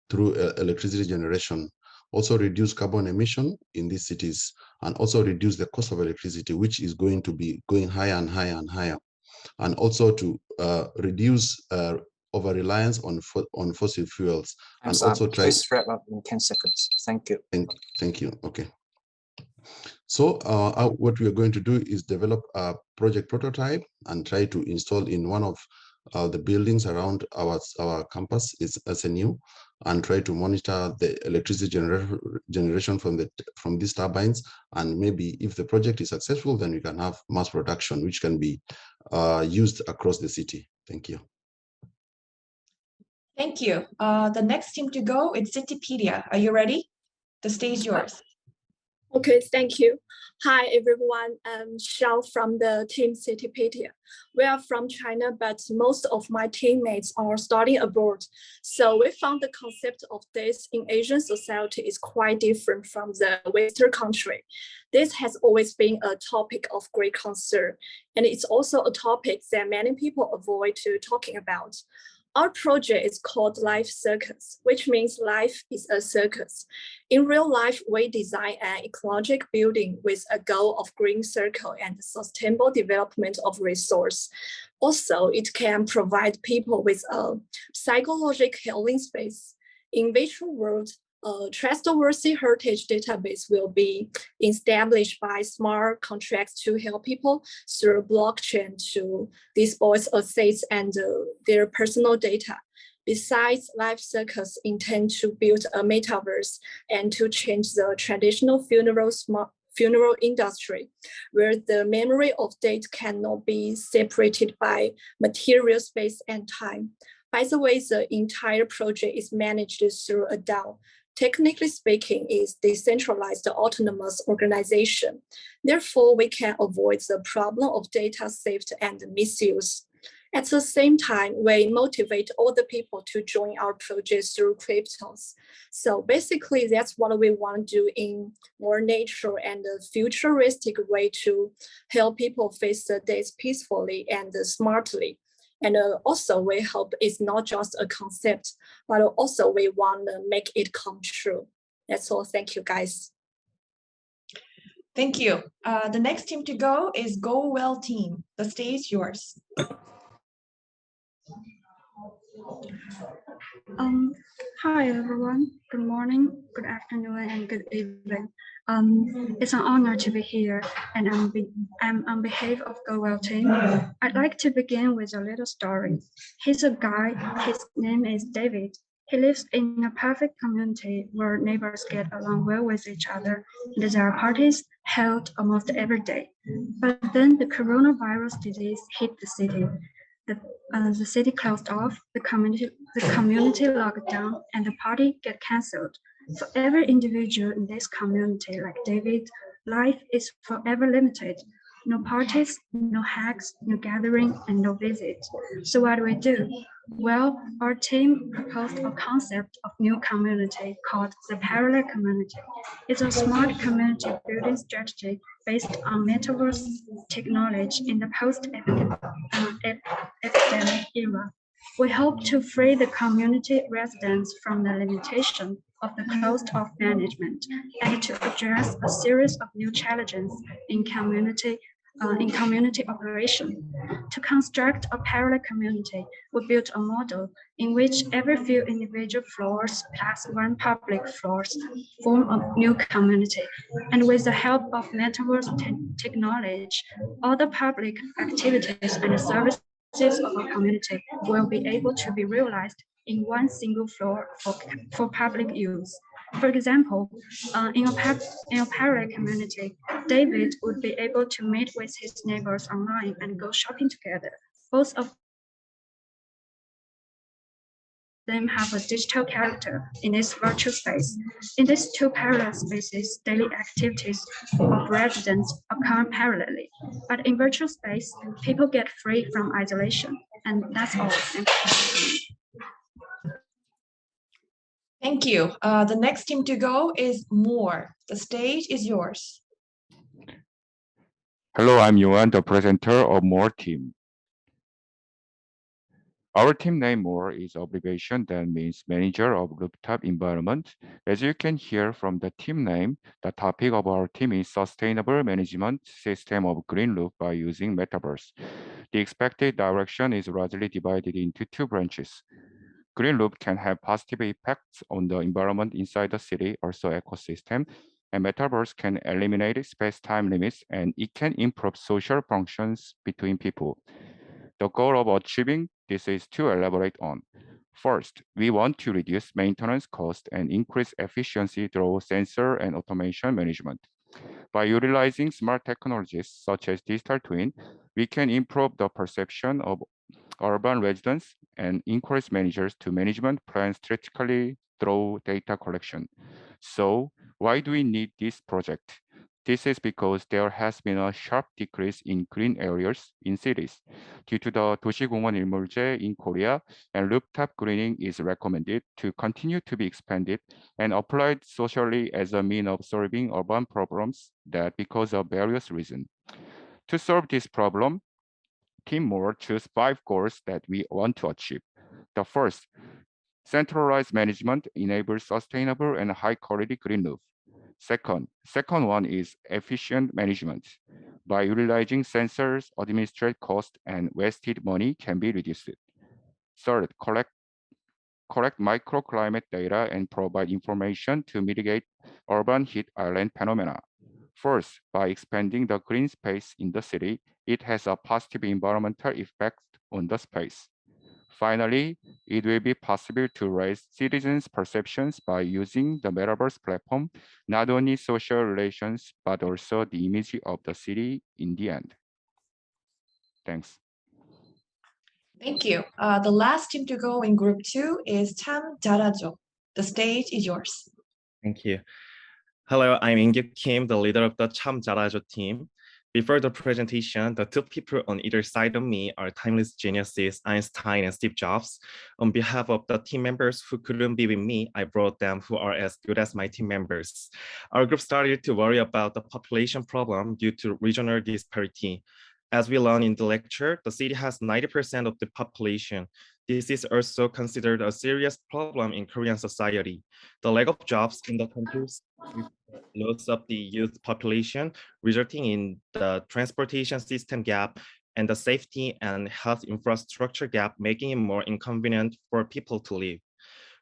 through electricity generation, also reduce carbon emission in these cities, and also reduce the cost of electricity, which is going to be going higher and higher and higher, and also to reduce over-reliance on fossil fuels, and also try. Please wrap up in 10 seconds. Thank you. Thank you. Okay. So what we are going to do is develop a project prototype and try to install in one of the buildings around our campus is SNU, and try to monitor the electricity generation from these turbines. And maybe if the project is successful, then we can have mass production, which can be used across the city. Thank you. Thank you. The next team to go is Citypedia. Are you ready? The stage is yours. Okay, thank you. Hi, everyone. I'm Xiao from the team Citypedia. We are from China, but most of my teammates are studying abroad. So we found the concept of this in Asian society is quite different from the Western country. This has always been a topic of great concern, and it's also a topic that many people avoid talking about. Our project is called Life Circus, which means life is a circus. In real life, we design an ecological building with a goal of green circle and sustainable development of resource. Also, it can provide people with a psychological healing space. In virtual world, a trustworthy heritage database will be established by smart contracts to help people through blockchain to dispose assets and their personal data. Besides, Life Circus intend to build a metaverse and to change the traditional funeral industry, where the memory of date cannot be separated by material space and time. By the way, the entire project is managed through a DAO. Technically speaking, is decentralized autonomous organization. Therefore, we can avoid the problem of data theft and misuse. At the same time, we motivate all the people to join our project through cryptos. So basically, that's what we want to do in more natural and futuristic way to help people face the days peacefully and smartly. And also we hope it's not just a concept, but also we want to make it come true. That's all. Thank you, guys. Thank you. The next team to go is Go Well team. The stage is yours. Hi everyone. Good morning, good afternoon, and good evening. It's an honor to be here, and I'm on behalf of Go Well team. I'd like to begin with a little story. He's a guy. His name is David. He lives in a perfect community where neighbors get along well with each other, and there are parties held almost every day. But then the coronavirus disease hit the city. The city closed off, the community locked down, and the party get cancelled. For every individual in this community, like David, life is forever limited. No parties, no hacks, no gathering, and no visits. So what do we do? Well, our team proposed a concept of new community called the parallel community. It's a smart community building strategy based on metaverse technology in the post-epidemic era. We hope to free the community residents from the limitation of the closed-off management and to address a series of new challenges in community operation. To construct a parallel community, we built a model in which every few individual floors plus one public floors form a new community. And with the help of metaverse technology, all the public activities and services of a community will be able to be realized in one single floor for public use. For example, in a parallel community, David would be able to meet with his neighbors online and go shopping together. Both of them have a digital character in this virtual space. In these two parallel spaces, daily activities of residents occur parallelly. But in virtual space, people get free from isolation. And that's all. Thank you. Thank you. The next team to go is More. The stage is yours. Hello, I'm Yuan, the presenter of More team. Our team name More is abbreviation that means manager of rooftop environment. As you can hear from the team name, the topic of our team is sustainable management system of green roof by using metaverse. The expected direction is largely divided into two branches. Green roof can have positive effects on the environment inside the city, also ecosystem, and metaverse can eliminate space-time limits, and it can improve social functions between people. The goal of achieving this is to elaborate on. First, we want to reduce maintenance cost and increase efficiency through sensor and automation management. By utilizing smart technologies such as digital twin, we can improve the perception of urban residents and encourage managers to management plan strategically through data collection. So why do we need this project? This is because there has been a sharp decrease in green areas in cities. Due to the 도시공원 일몰제 in Korea, and rooftop greening is recommended to continue to be expanded and applied socially as a means of solving urban problems that because of various reasons. To solve this problem, Team More choose 5 goals that we want to achieve. The first, centralized management enables sustainable and high-quality green roof. Second one is efficient management. By utilizing sensors, administrative cost and wasted money can be reduced. Third, collect microclimate data and provide information to mitigate urban heat island phenomena. First, by expanding the green space in the city, it has a positive environmental effect on the space. Finally, it will be possible to raise citizens' perceptions by using the metaverse platform, not only social relations, but also the image of the city in the end. Thanks. Thank you. The last team to go in group 2 is 참 잘하죠. The stage is yours. Thank you. Hello, I'm Ingyuk Kim, the leader of the 참 잘하죠 team. Before the presentation, the two people on either side of me are timeless geniuses, Einstein and Steve Jobs. On behalf of the team members who couldn't be with me, I brought them who are as good as my team members. Our group started to worry about the population problem due to regional disparity. As we learned in the lecture, the city has 90% of the population. This is also considered a serious problem in Korean society. The lack of jobs in the countries loss of the youth population, resulting in the transportation system gap and the safety and health infrastructure gap, making it more inconvenient for people to live.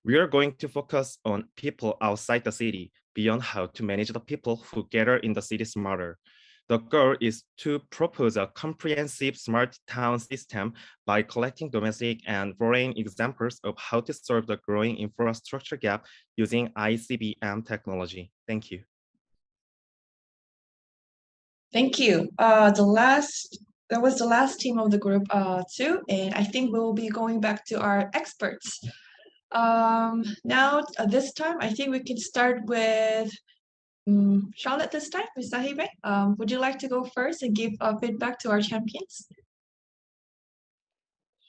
We are going to focus on people outside the city, beyond how to manage the people who gather in the city smarter. The goal is to propose a comprehensive smart town system by collecting domestic and foreign examples of how to solve the growing infrastructure gap using ICBM technology. Thank you. Thank you. That was the last team of the group 2, and I think we'll be going back to our experts. Now, this time, I think we can start with Charlotte this time, Ms. Sahibe. Would you like to go first and give feedback to our champions?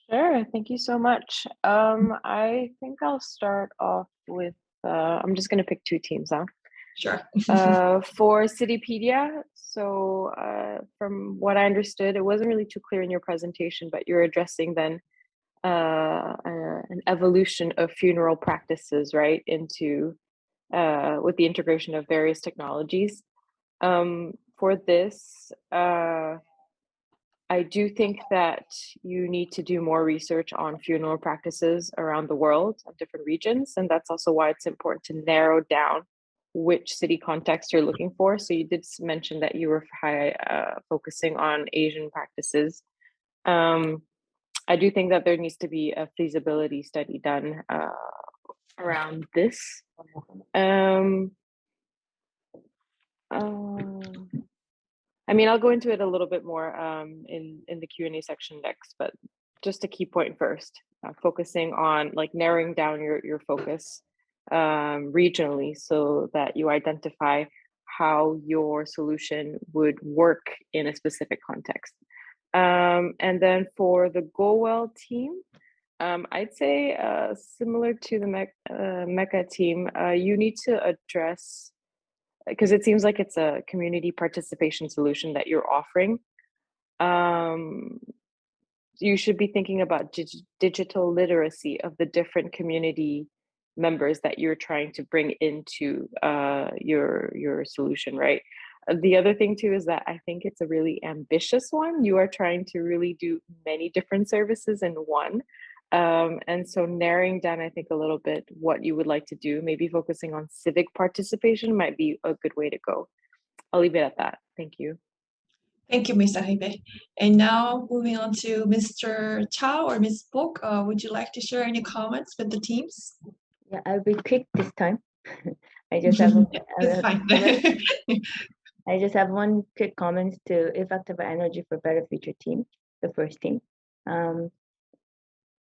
Sure, thank you so much. I think I'll start off with, I'm just gonna pick 2 teams, huh? Sure. For Citypedia, so from what I understood, it wasn't really too clear in your presentation, but you're addressing then an evolution of funeral practices, right, into with the integration of various technologies. For this, I do think that you need to do more research on funeral practices around the world and different regions, and that's also why it's important to narrow down which city context you're looking for. So you did mention that you were focusing on Asian practices. I do think that there needs to be a feasibility study done around this. I mean, I'll go into it a little bit more in the Q&A section next, but just a key point first, focusing on like narrowing down your focus regionally so that you identify how your solution would work in a specific context. And then for the GoWell team, I'd say similar to the MECA team, you need to address, because it seems like it's a community participation solution that you're offering. You should be thinking about digital literacy of the different community members that you're trying to bring into your solution, right? The other thing too is that I think it's a really ambitious one. You are trying to really do many different services in one. And so narrowing down, I think, a little bit what you would like to do, maybe focusing on civic participation might be a good way to go. I'll leave it at that. Thank you. Thank you, Ms. Sahibe. And now moving on to Mr. Chow or Ms. Bok, would you like to share any comments with the teams? Yeah, I'll be quick this time. I just have it's fine. I just have one quick comment to Effective Energy for Better Future team, the first team.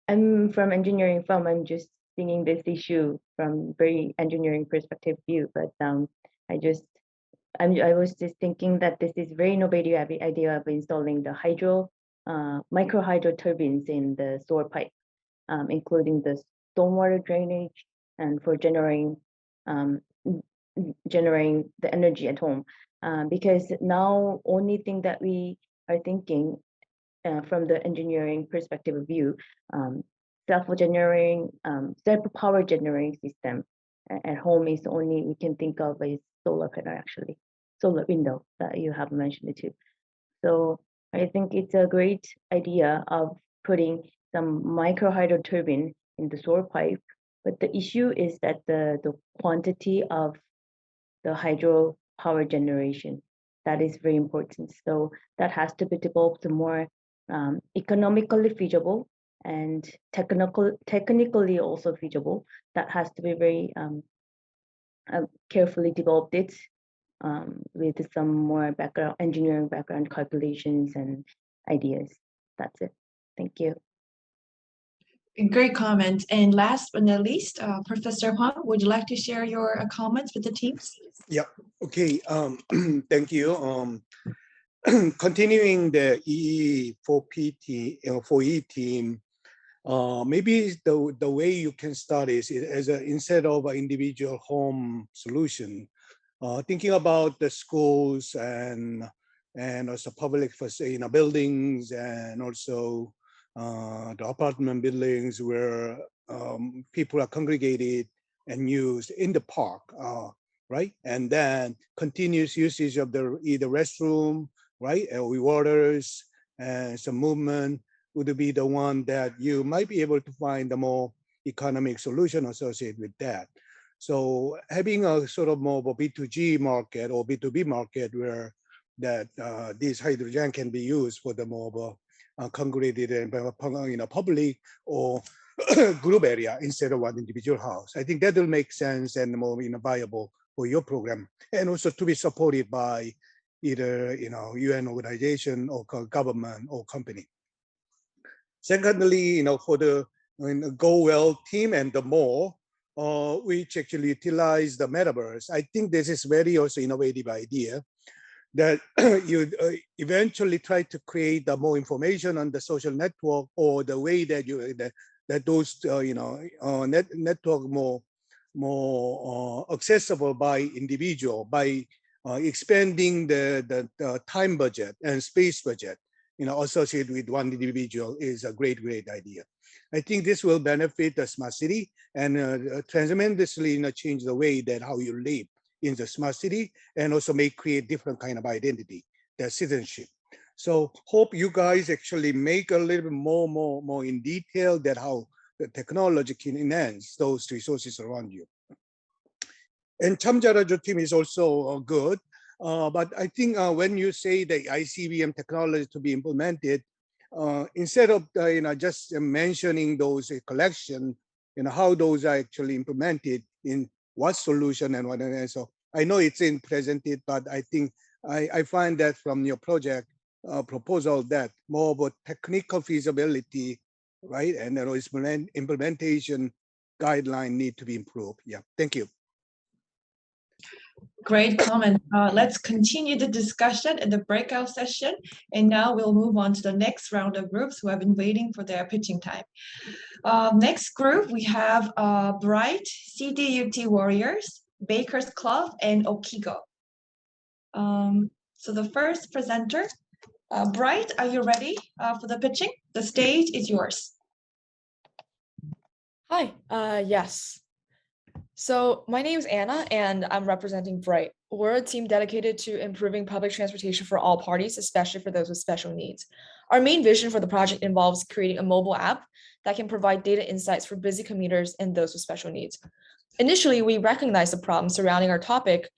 I'm from engineering firm. I'm just seeing this issue from very engineering perspective view, but I was just thinking that this is very innovative idea of installing the micro hydro turbines in the sewer pipe, including the stormwater drainage and for generating the energy at home. Because now only thing that we are thinking from the engineering perspective of view, self-power generating system at home is only we can think of a solar panel, actually, solar window that you have mentioned it too. So I think it's a great idea of putting some micro hydro turbine in the sewer pipe, but the issue is that the quantity of the hydro power generation, that is very important. So that has to be developed more economically feasible and technically also feasible. That has to be very carefully developed with some more engineering background calculations and ideas. That's it. Thank you. Great comment. And last but not least, Professor Huang, would you like to share your comments with the teams? Yeah. Okay. Thank you. Continuing the E4E team, maybe the way you can start is instead of an individual home solution, thinking about the schools and also public buildings, and also the apartment buildings where people are congregated and used in the park, right? And then continuous usage of the either restroom, right, or waters and some movement would be the one that you might be able to find the more economic solution associated with that. So having a sort of more of a B2G market or B2B market where that this hydrogen can be used for the more congregated and public or group area instead of one individual house. I think that will make sense and more viable for your program, and also to be supported by either UN organization or government or company. Secondly, for the Go Well team and the more, which actually utilize the metaverse. I think this is very also innovative idea that you eventually try to create the more information on the social network, or the way that you that those network more accessible by individual, by expanding the time budget and space budget associated with one individual is a great idea. I think this will benefit the smart city and tremendously change the way that how you live in the smart city, and also may create different kind of identity, the citizenship. So hope you guys actually make a little bit more in detail that how the technology can enhance those resources around you. And Chamjarajo team is also good. But I think when you say the ICBM technology to be implemented, instead of just mentioning those collection, how those are actually implemented in what solution and what. And so I know it's in presented, but I think I find that from your project proposal that more about technical feasibility, right, and then implementation guideline need to be improved. Yeah, thank you. Great comment. Let's continue the discussion in the breakout session. And now we'll move on to the next round of groups who have been waiting for their pitching time. Next group, we have Bright, CDUT Warriors, Bakers Club, and WeGO. So the first presenter, Bright, are you ready for the pitching? The stage is yours. Hi, yes. So my name is Anna and I'm representing Bright. We're a team dedicated to improving public transportation for all parties, especially for those with special needs. Our main vision for the project involves creating a mobile app that can provide data insights for busy commuters and those with special needs. Initially, we recognized the problem surrounding our topic.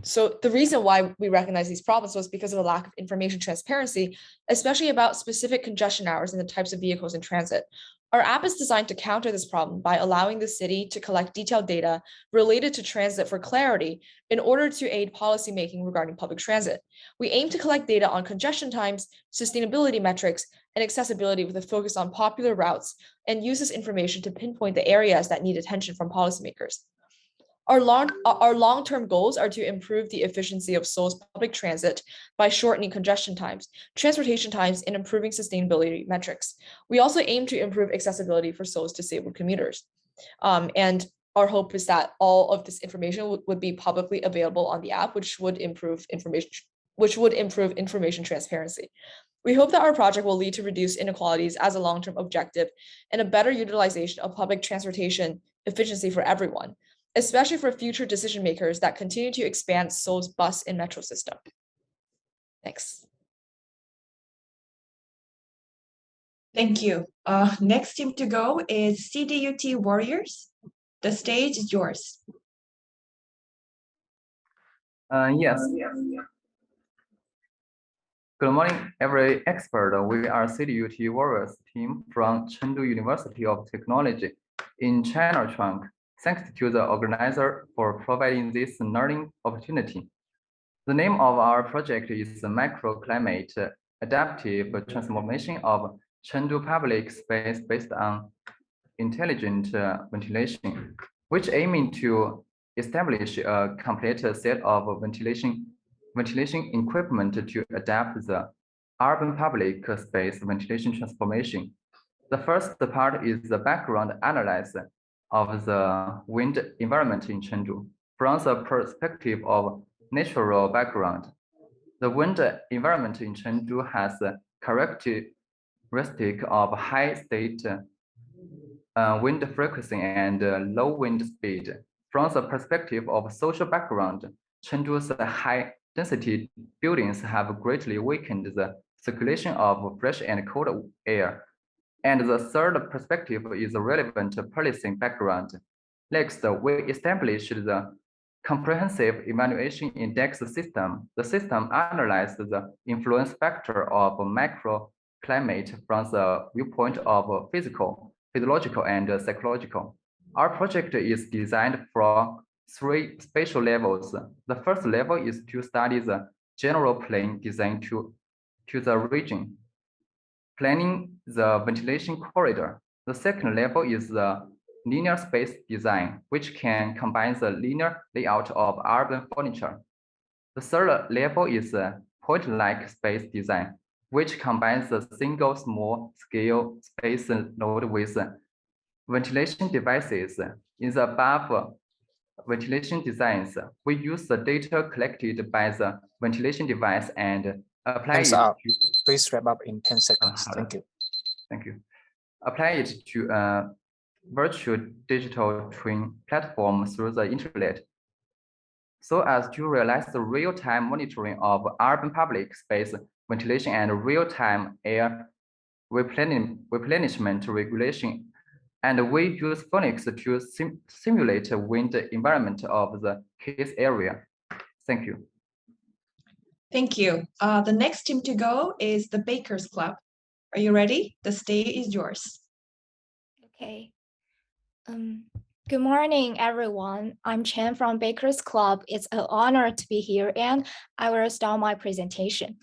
So the reason why we recognize these problems was because of the lack of information transparency, especially about specific congestion hours and the types of vehicles in transit. Our app is designed to counter this problem by allowing the city to collect detailed data related to transit for clarity in order to aid policymaking regarding public transit. We aim to collect data on congestion times, sustainability metrics, and accessibility with a focus on popular routes, and use this information to pinpoint the areas that need attention from policymakers. Our long-term goals are to improve the efficiency of Seoul's public transit by shortening congestion times, transportation times, and improving sustainability metrics. We also aim to improve accessibility for Seoul's disabled commuters. And our hope is that all of this information would be publicly available on the app, which would improve information transparency. We hope that our project will lead to reduced inequalities as a long-term objective and a better utilization of public transportation efficiency for everyone, especially for future decision makers that continue to expand Seoul's bus and metro system. Thanks. Thank you. Next team to go is CDUT Warriors. The stage is yours. Yes. Good morning, every expert. We are CDUT Warriors team from Chengdu University of Technology in China trunk. Thanks to the organizer for providing this learning opportunity. The name of our project is Microclimate Adaptive Transformation of Chengdu public space based on intelligent ventilation, which aiming to establish a complete set of ventilation equipment to adapt the urban public space ventilation transformation. The first part is the background analysis of the wind environment in Chengdu from the perspective of natural background. The wind environment in Chengdu has a characteristic of high state wind frequency and low wind speed. From the perspective of social background, Chengdu's high density buildings have greatly weakened the circulation of fresh and cold air. And the third perspective is the relevant policing background. Next, we established the comprehensive evaluation index system. The system analyzes the influence factor of microclimate from the viewpoint of physical, physiological, and psychological. Our project is designed for 3 spatial levels. The first level is to study the general plane design to the region, planning the ventilation corridor. The second level is the linear space design, which can combine the linear layout of urban furniture. The third level is the point-like space design, which combines the single small-scale space node with ventilation devices. In the above ventilation designs, we use the data collected by the ventilation device and apply Time's it up. to Please wrap up in 10 seconds. Thank you. Thank you. Apply it to a virtual digital twin platform through the internet, so as to realize the real-time monitoring of urban public space ventilation and real-time air replenishment regulation. And we use phonics to simulate wind environment of the case area. Thank you. Thank you. The next team to go is the Bakers Club. Are you ready? The stage is yours. Okay. Good morning, everyone. I'm Chen from Bakers Club. It's an honor to be here, and I will start my presentation.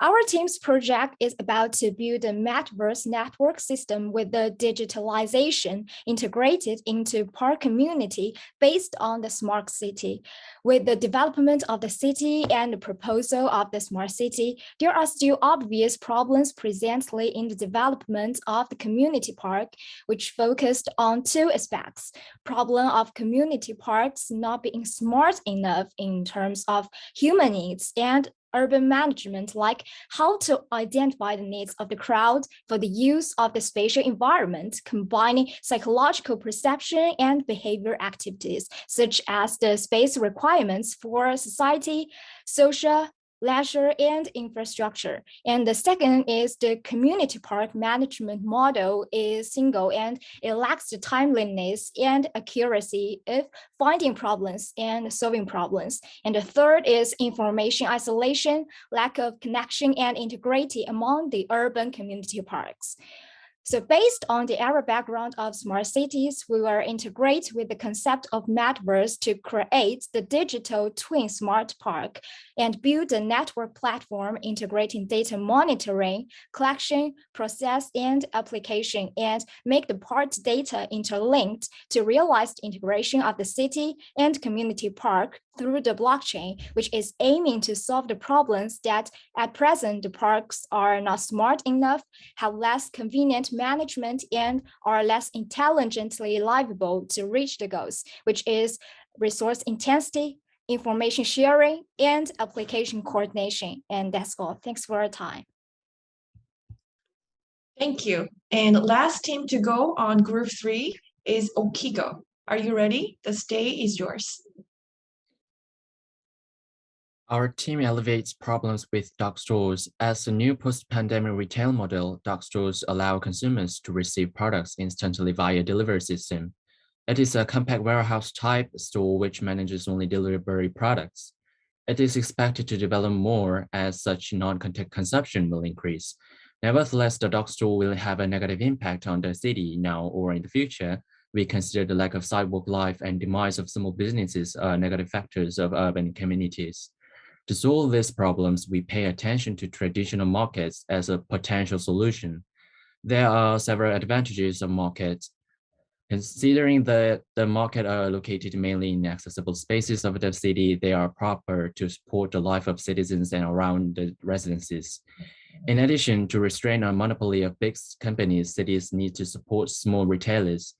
Our team's project is about to build a metaverse network system with the digitalization integrated into park community based on the smart city. With the development of the city and the proposal of the smart city, there are still obvious problems presently in the development of the community park, which focused on 2 aspects. Problem of community parks not being smart enough in terms of human needs and urban management, like how to identify the needs of the crowd for the use of the spatial environment, combining psychological perception and behavior activities, such as the space requirements for society, social, leisure, and infrastructure. And the second is the community park management model is single and it lacks the timeliness and accuracy of finding problems and solving problems. And the third is information isolation, lack of connection and integrity among the urban community parks. So based on the era background of smart cities, we will integrate with the concept of metaverse to create the digital twin smart park and build a network platform integrating data monitoring, collection, process, and application, and make the part data interlinked to realize the integration of the city and community park through the blockchain, which is aiming to solve the problems that at present the parks are not smart enough, have less convenient management, and are less intelligently livable to reach the goals, which is resource intensity, information sharing, and application coordination. And that's all. Thanks for your time. Thank you. And last team to go on group 3 is WeGO. Are you ready? The stage is yours. Our team elevates problems with dark stores. As a new post-pandemic retail model, dark stores allow consumers to receive products instantly via delivery system. It is a compact warehouse-type store which manages only delivery products. It is expected to develop more as such non-contact consumption will increase. Nevertheless, the dark store will have a negative impact on the city now or in the future. We consider the lack of sidewalk life and demise of small businesses negative factors of urban communities. To solve these problems, we pay attention to traditional markets as a potential solution. There are several advantages of markets. Considering that the market are located mainly in accessible spaces of the city, they are proper to support the life of citizens and around the residences. In addition to restrain a monopoly of big companies, cities need to support small retailers.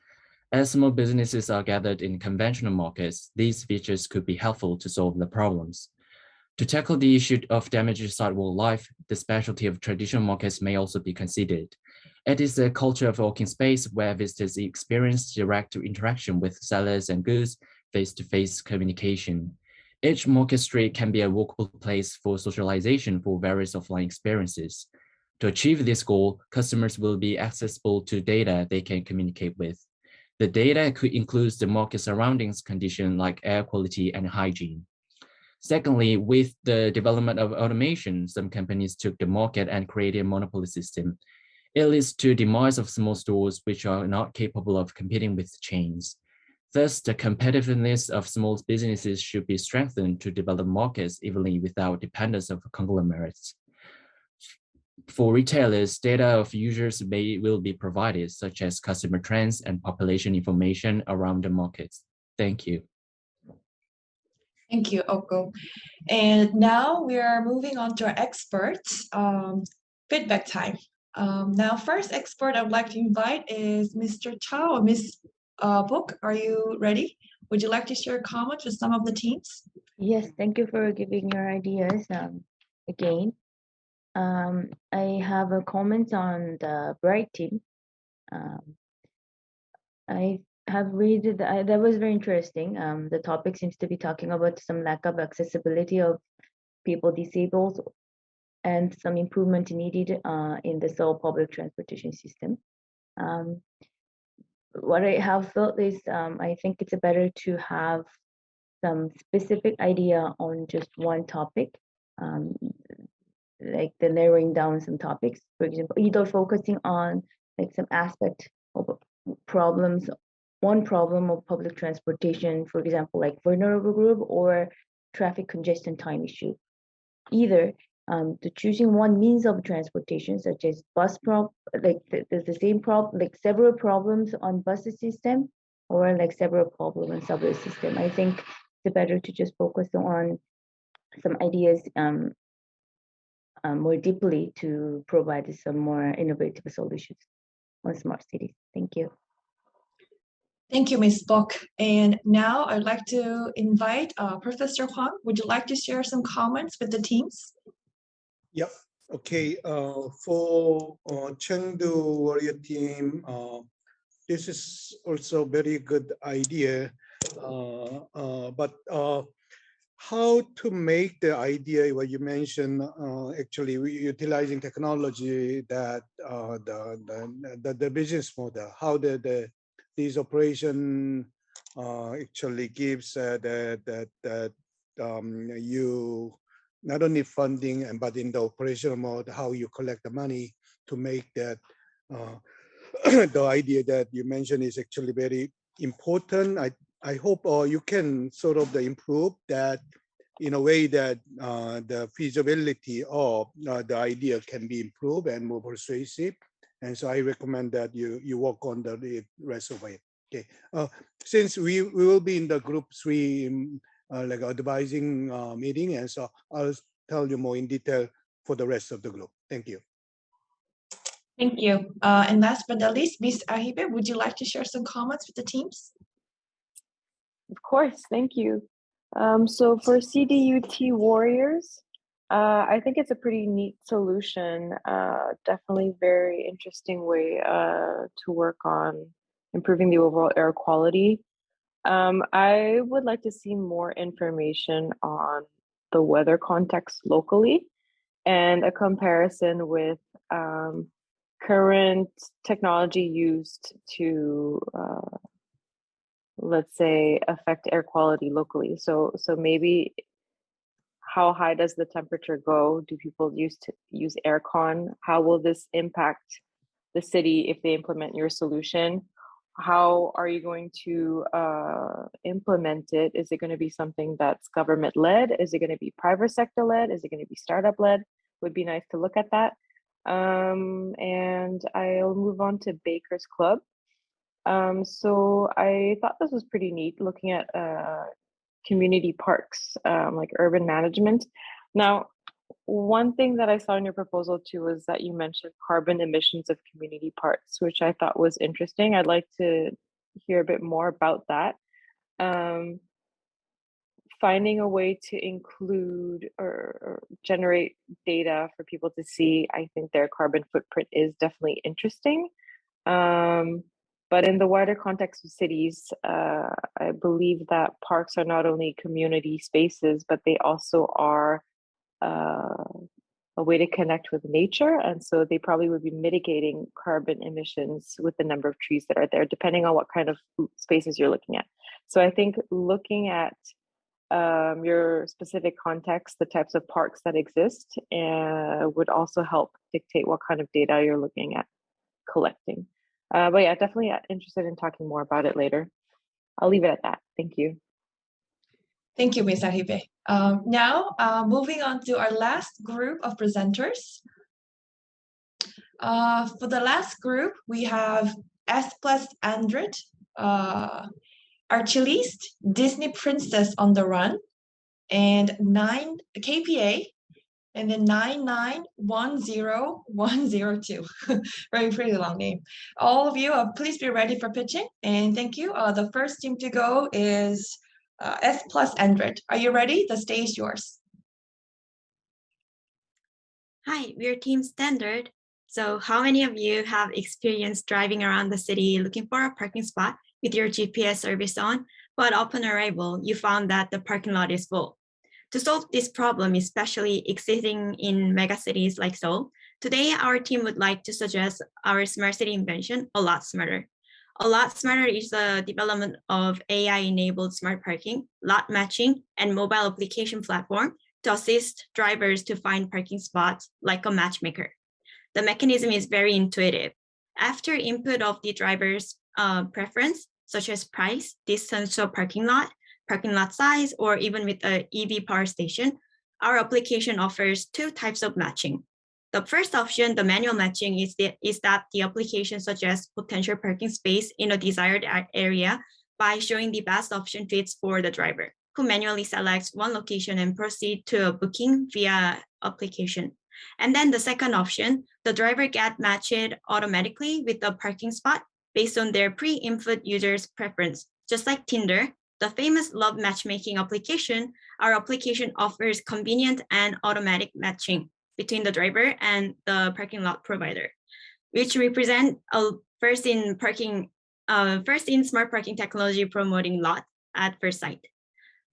As small businesses are gathered in conventional markets, these features could be helpful to solve the problems. To tackle the issue of damaged sidewalk life, the specialty of traditional markets may also be considered. It is a culture of walking space where visitors experience direct interaction with sellers and goods, face-to-face communication. Each market street can be a walkable place for socialization for various offline experiences. To achieve this goal, customers will be accessible to data they can communicate with. The data could include the market surroundings condition like air quality and hygiene. Secondly, with the development of automation, some companies took the market and created a monopoly system. It leads to demise of small stores which are not capable of competing with chains. Thus, the competitiveness of small businesses should be strengthened to develop markets evenly without dependence of conglomerates. For retailers, data of users will be provided, such as customer trends and population information around the markets. Thank you. Thank you, Oko. And now we are moving on to our experts, feedback time. Now, first expert I would like to invite is Mr. Chow or Ms. Book. Are you ready? Would you like to share comments with some of the teams? Yes, thank you for giving your ideas again. I have a comment on the Bright team. I have read it, that was very interesting. The topic seems to be talking about some lack of accessibility of people disabled and some improvement needed in the Seoul public transportation system. What I have thought is I think it's better to have some specific idea on just one topic, like the narrowing down some topics, for example, either focusing on like some aspect of problems, one problem of public transportation, for example, like vulnerable group or traffic congestion time issue. Either to choosing one means of transportation, such as bus like there's the same problem, like several problems on bus system, or like several problems on subway system. I think it's better to just focus on some ideas more deeply to provide some more innovative solutions on smart cities. Thank you. Thank you, Ms. Bok. And now I'd like to invite Professor Huang. Would you like to share some comments with the teams? Yep. Okay. For Chengdu Warrior team, this is also a very good idea. But how to make the idea what you mentioned actually utilizing technology that the business model, how this operation actually gives that you not only funding but in the operational mode, how you collect the money to make that the idea that you mentioned is actually very important. I hope you can sort of improve that in a way that the feasibility of the idea can be improved and more persuasive. And so I recommend that you work on the rest of it. Okay. Since we will be in the group 3 like advising meeting, and so I'll tell you more in detail for the rest of the group. Thank you. Thank you. And last but not least, Ms. Ahibe, would you like to share some comments with the teams? Of course, thank you. So for CDUT Warriors, I think it's a pretty neat solution. Definitely very interesting way to work on improving the overall air quality. I would like to see more information on the weather context locally and a comparison with current technology used to let's say affect air quality locally. So maybe how high does the temperature go? Do people use aircon? How will this impact the city if they implement your solution? How are you going to implement it? Is it going to be something that's government led? Is it going to be private sector led? Is it going to be startup led? Would be nice to look at that. And I'll move on to Baker's Club. So I thought this was pretty neat, looking at community parks, like urban management. Now, one thing that I saw in your proposal too was that you mentioned carbon emissions of community parks, which I thought was interesting. I'd like to hear a bit more about that. Finding a way to include or generate data for people to see, I think their carbon footprint is definitely interesting. But in the wider context of cities, I believe that parks are not only community spaces, but they also are a way to connect with nature. And so they probably would be mitigating carbon emissions with the number of trees that are there, depending on what kind of spaces you're looking at. So I think looking at your specific context, the types of parks that exist, would also help dictate what kind of data you're looking at collecting. But yeah, definitely interested in talking more about it later. I'll leave it at that. Thank you. Thank you, Ms. Aribe. Now, moving on to our last group of presenters. For the last group, we have S plus Android, Archilist, Disney Princess on the Run, and 9 KPA, and then 9910102. Very pretty long name. All of you, please be ready for pitching, and thank you. The first team to go is S plus Android. Are you ready? The stage is yours. Hi, we're Team Standard. So how many of you have experience driving around the city looking for a parking spot with your GPS service on, but upon arrival, you found that the parking lot is full? To solve this problem, especially existing in megacities like Seoul, today our team would like to suggest our smart city invention, A Lot Smarter. A Lot Smarter is the development of AI-enabled smart parking, lot matching, and mobile application platform to assist drivers to find parking spots like a matchmaker. The mechanism is very intuitive. After input of the driver's preference, such as price, distance to a parking lot size, or even with an EV power station, our application offers two types of matching. The first option, the manual matching, is that the application suggests potential parking space in a desired area by showing the best option fits for the driver, who manually selects one location and proceed to a booking via application. And then the second option, the driver gets matched automatically with a parking spot based on their pre-input user's preference. Just like Tinder, the famous love matchmaking application, our application offers convenient and automatic matching between the driver and the parking lot provider, which represent a first in smart parking technology promoting lot at first sight.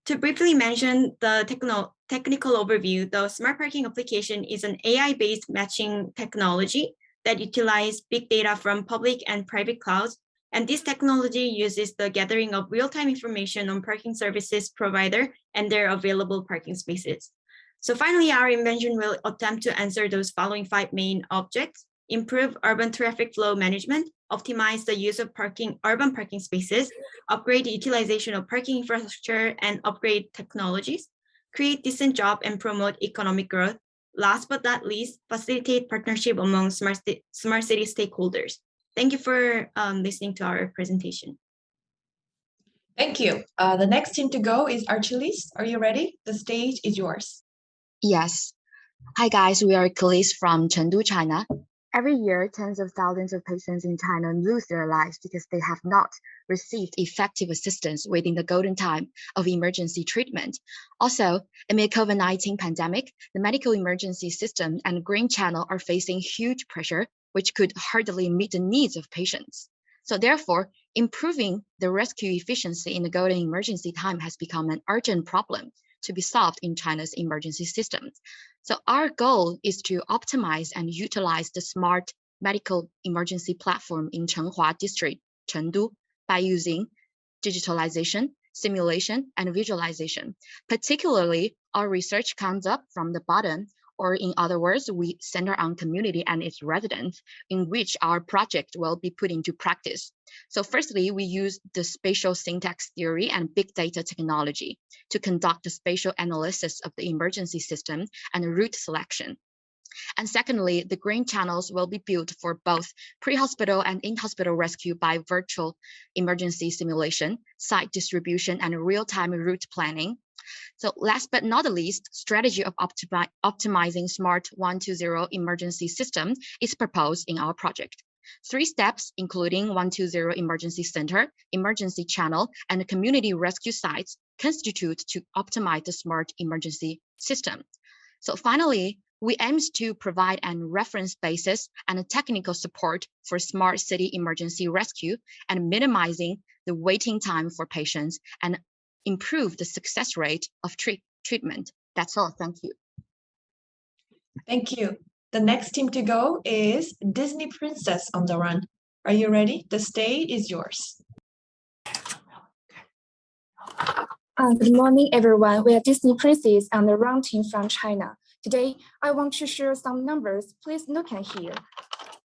To briefly mention the technical overview, the smart parking application is an AI-based matching technology that utilizes big data from public and private clouds. And this technology uses the gathering of real-time information on parking services provider and their available parking spaces. So finally, our invention will attempt to answer those following 5 main objects: improve urban traffic flow management, optimize the use of urban parking spaces, upgrade the utilization of parking infrastructure and upgrade technologies, create decent job and promote economic growth. Last but not least, facilitate partnership among smart city stakeholders. Thank you for listening to our presentation. Thank you. The next team to go is Archilist. Are you ready? The stage is yours. Yes. Hi guys, we are Kelly's from Chengdu, China. Every year, tens of thousands of patients in China lose their lives because they have not received effective assistance within the golden time of emergency treatment. Also, amid COVID-19 pandemic, the medical emergency system and Green Channel are facing huge pressure, which could hardly meet the needs of patients. So therefore, improving the rescue efficiency in the golden emergency time has become an urgent problem to be solved in China's emergency system. So our goal is to optimize and utilize the smart medical emergency platform in Chenghua District, Chengdu, by using digitalization, simulation, and visualization. Particularly, our research comes up from the bottom, or in other words, we center on community and its residents, in which our project will be put into practice. So firstly, we use the spatial syntax theory and big data technology to conduct the spatial analysis of the emergency system and route selection. And secondly, the green channels will be built for both pre-hospital and in-hospital rescue by virtual emergency simulation, site distribution, and real-time route planning. So last but not the least, strategy of optimizing smart 120 emergency system is proposed in our project. 3 steps, including 120 emergency center, emergency channel, and community rescue sites, constitute to optimize the smart emergency system. So finally, we aim to provide a reference basis and technical support for smart city emergency rescue and minimizing the waiting time for patients and improve the success rate of treatment. That's all. Thank you. Thank you. The next team to go is Disney Princess on the Run. Are you ready? The stage is yours. Good morning, everyone. We are Disney Princess and the Run team from China. Today, I want to share some numbers. Please look at here.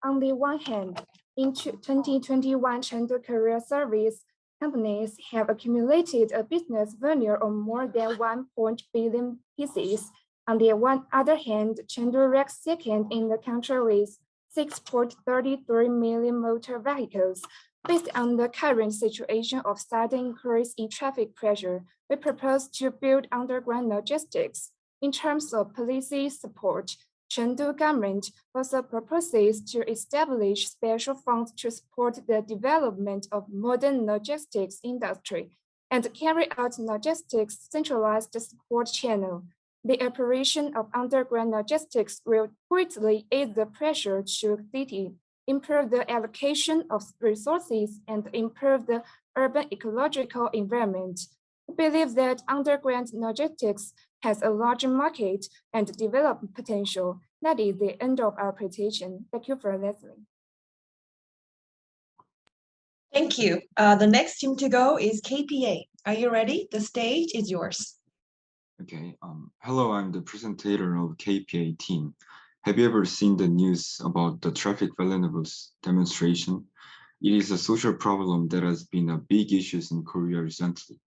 On the one hand, in 2021 Chengdu Career Service, companies have accumulated a business value of more than 1 billion pieces. On the other hand, Chengdu ranks second in the country with 6.33 million motor vehicles. Based on the current situation of sudden increase in traffic pressure, we propose to build underground logistics. In terms of policy support, Chengdu government also proposes to establish special funds to support the development of modern logistics industry and carry out logistics centralized support channel. The operation of underground logistics will greatly ease the pressure to city, improve the allocation of resources, and improve the urban ecological environment. We believe that underground logistics has a large market and development potential. That is the end of our presentation. Thank you for listening. Thank you. The next team to go is KPA. Are you ready? The stage is yours. Okay. Hello, I'm the presenter of KPA team. Have you ever seen the news about the traffic vulnerables demonstration? It is a social problem that has been a big issue in Korea recently.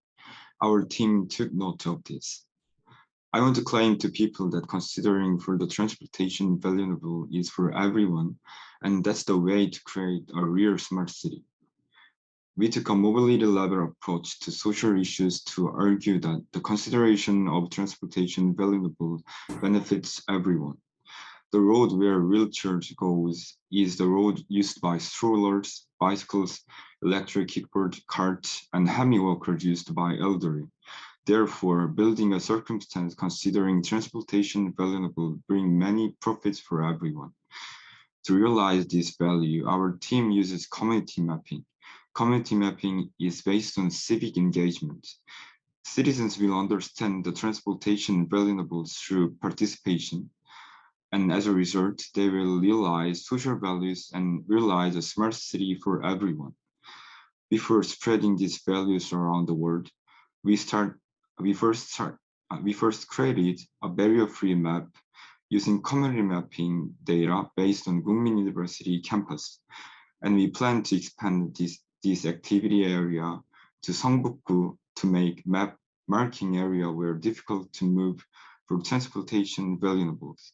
Our team took note of this. I want to claim to people that considering for the transportation vulnerable is for everyone, and that's the way to create a real smart city. We took a mobility level approach to social issues to argue that the consideration of transportation vulnerable benefits everyone. The road where wheelchairs goes is the road used by strollers, bicycles, electric kickboard, carts, and hemi walkers used by elderly. Therefore, building a circumstance considering transportation vulnerable bring many profits for everyone. To realize this value, our team uses community mapping. Community mapping is based on civic engagement. Citizens will understand the transportation vulnerables through participation. And as a result, they will realize social values and realize a smart city for everyone. Before spreading these values around the world, we first created a barrier-free map using community mapping data based on Kookmin University campus, and we plan to expand this activity area to Seongbuk-gu to make map marking area where difficult to move for transportation vulnerables.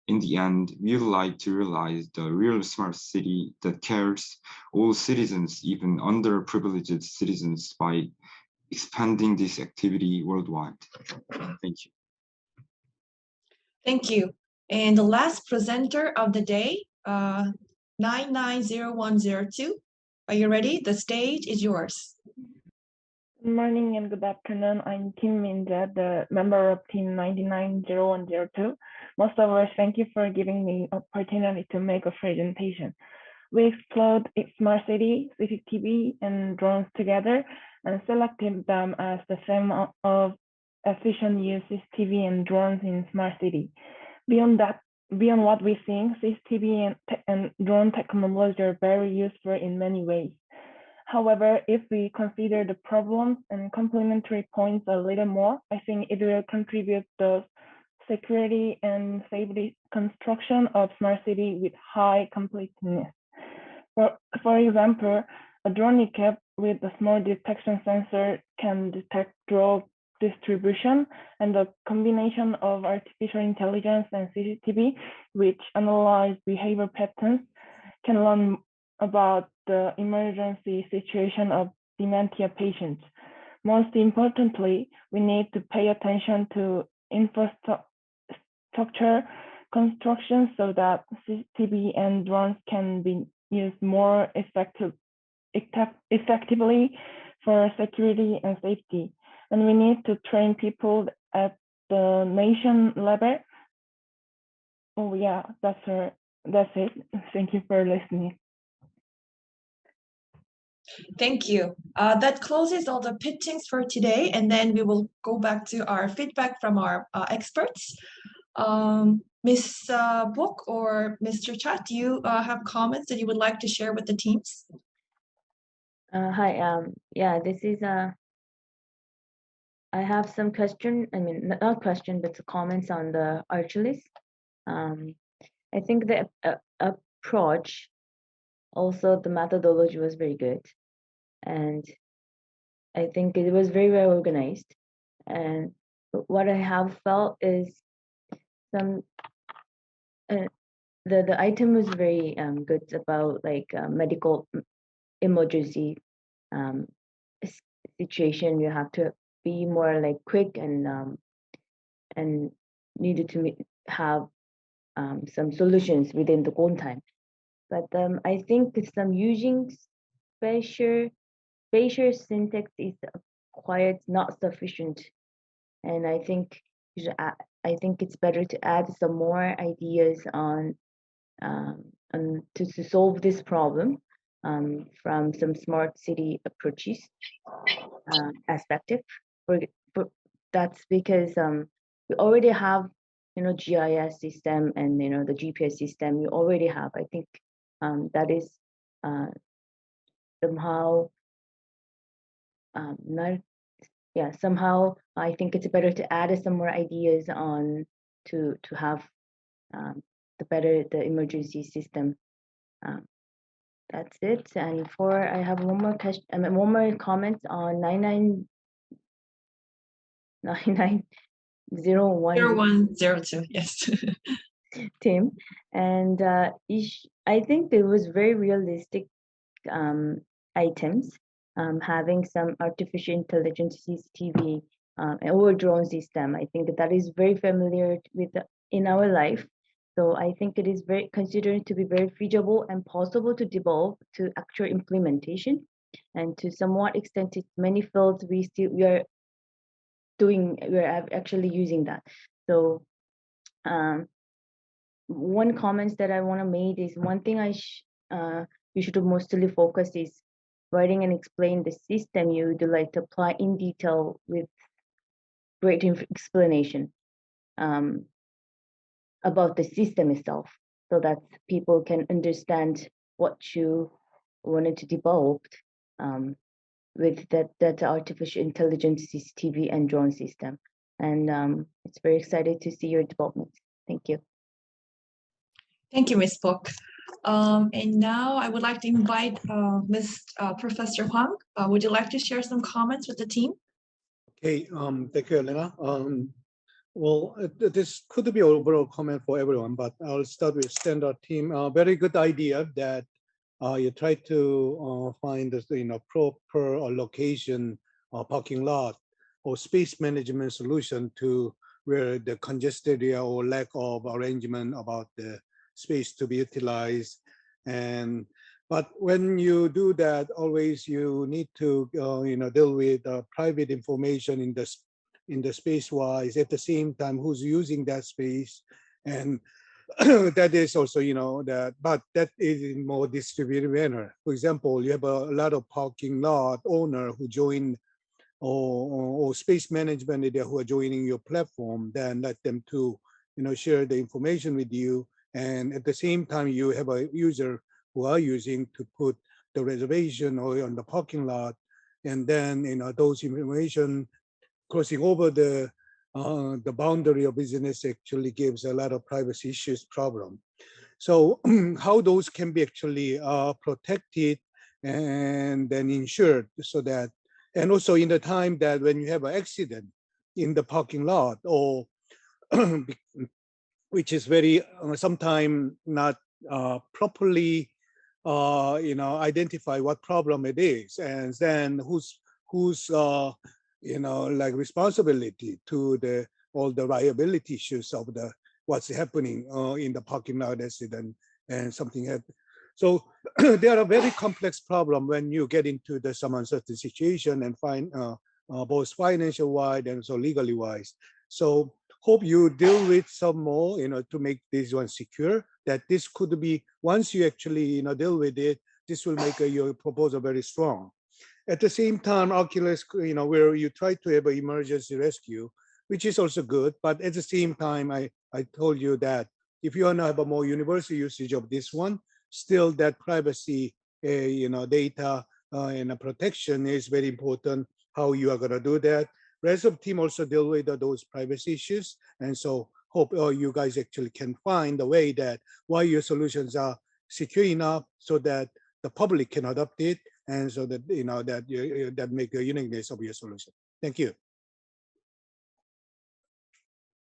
In the end, we would like to realize the real smart city that cares all citizens, even underprivileged citizens, by expanding this activity worldwide. Thank you. Thank you. And the last presenter of the day, 990102. Are you ready? The stage is yours. Good morning and good afternoon. I'm Kim Min-ja, the member of team 990102. Most of us, thank you for giving me opportunity to make a presentation. We explored smart city, CCTV, and drones together and selected them as the theme of efficient use CCTV and drones in smart city. Beyond what we think, CCTV and drone technology are very useful in many ways. However, if we consider the problems and complementary points a little more, I think it will contribute to security and safety construction of smart city with high completeness. For example, a drone equipped with a small detection sensor can detect drug distribution, and the combination of artificial intelligence and CCTV, which analyze behavior patterns, can learn about the emergency situation of dementia patients. Most importantly, we need to pay attention to infrastructure construction so that CCTV and drones can be used more effectively for security and safety. And we need to train people at the nation level. Oh yeah, that's it. Thank you for listening. Thank you. That closes all the pitchings for today, and then we will go back to our feedback from our experts. Ms. Book or Mr. Chat, do you have comments that you would like to share with the teams? Hi. Yeah, this is I have some question. I mean, not question, but comments on the Archilist. I think the approach, also the methodology was very good, and I think it was very well organized. And what I have felt is some the item was very good about like medical emergency situation. You have to be more like quick and needed to have some solutions within the own time. But I think some using spatial syntax is quite not sufficient, and I think it's better to add some more ideas on to solve this problem from some smart city approaches perspective. That's because we already have GIS system and the GPS system. You already have. I think that is somehow not. Yeah, somehow I think it's better to add some more ideas on to have the emergency system. That's it. And I have one more question. I mean, one more comment on 0102. Yes. Team, and I think there was very realistic items, having some artificial intelligence CCTV or drone system. I think that is very familiar with in our life. So I think it is very considered to be very feasible and possible to develop to actual implementation, and to somewhat extent, in many fields we are actually using that. So one comment that I want to make is one thing you should mostly focus is writing and explain the system you would like to apply in detail with great explanation about the system itself, so that people can understand what you wanted to develop with that artificial intelligence CCTV and drone system. And it's very excited to see your development. Thank you. Thank you, Ms. Book. And now I would like to invite Professor Huang. Would you like to share some comments with the team? Okay, thank you, Elena. Well, this could be overall comment for everyone, but I'll start with standard team. Very good idea that you try to find the proper location parking lot or space management solution to where the congested area or lack of arrangement about the space to be utilized. But when you do that, always you need to deal with private information in the space wise. At the same time, who's using that space, and that is also but that is in more distributed manner. For example, you have a lot of parking lot owner who join or space management area who are joining your platform. Then let them to share the information with you, and at the same time you have a user who are using to put the reservation or on the parking lot, and then those information crossing over the boundary of business actually gives a lot of privacy issues problem. So how those can be actually protected and then insured, so that, and also in the time that when you have an accident, in the parking lot, or which is very sometimes not properly identify what problem it is, and then who's like responsibility to the all the liability issues of the what's happening in the parking lot accident and something happened. So there are very complex problem when you get into the some uncertain situation and find both financial wise and so legally wise. So hope you deal with some more, to make this one secure. That this could be once you actually deal with it, this will make your proposal very strong. At the same time, Oculus, where you try to have an emergency rescue, which is also good. But at the same time, I told you that if you want to have a more universal usage of this one, still that privacy, data and protection is very important. How you are going to do that. Rest of team also deal with those privacy issues, and so hope you guys actually can find a way that why your solutions are secure enough so that the public can adopt it, and so that that make the uniqueness of your solution. Thank you.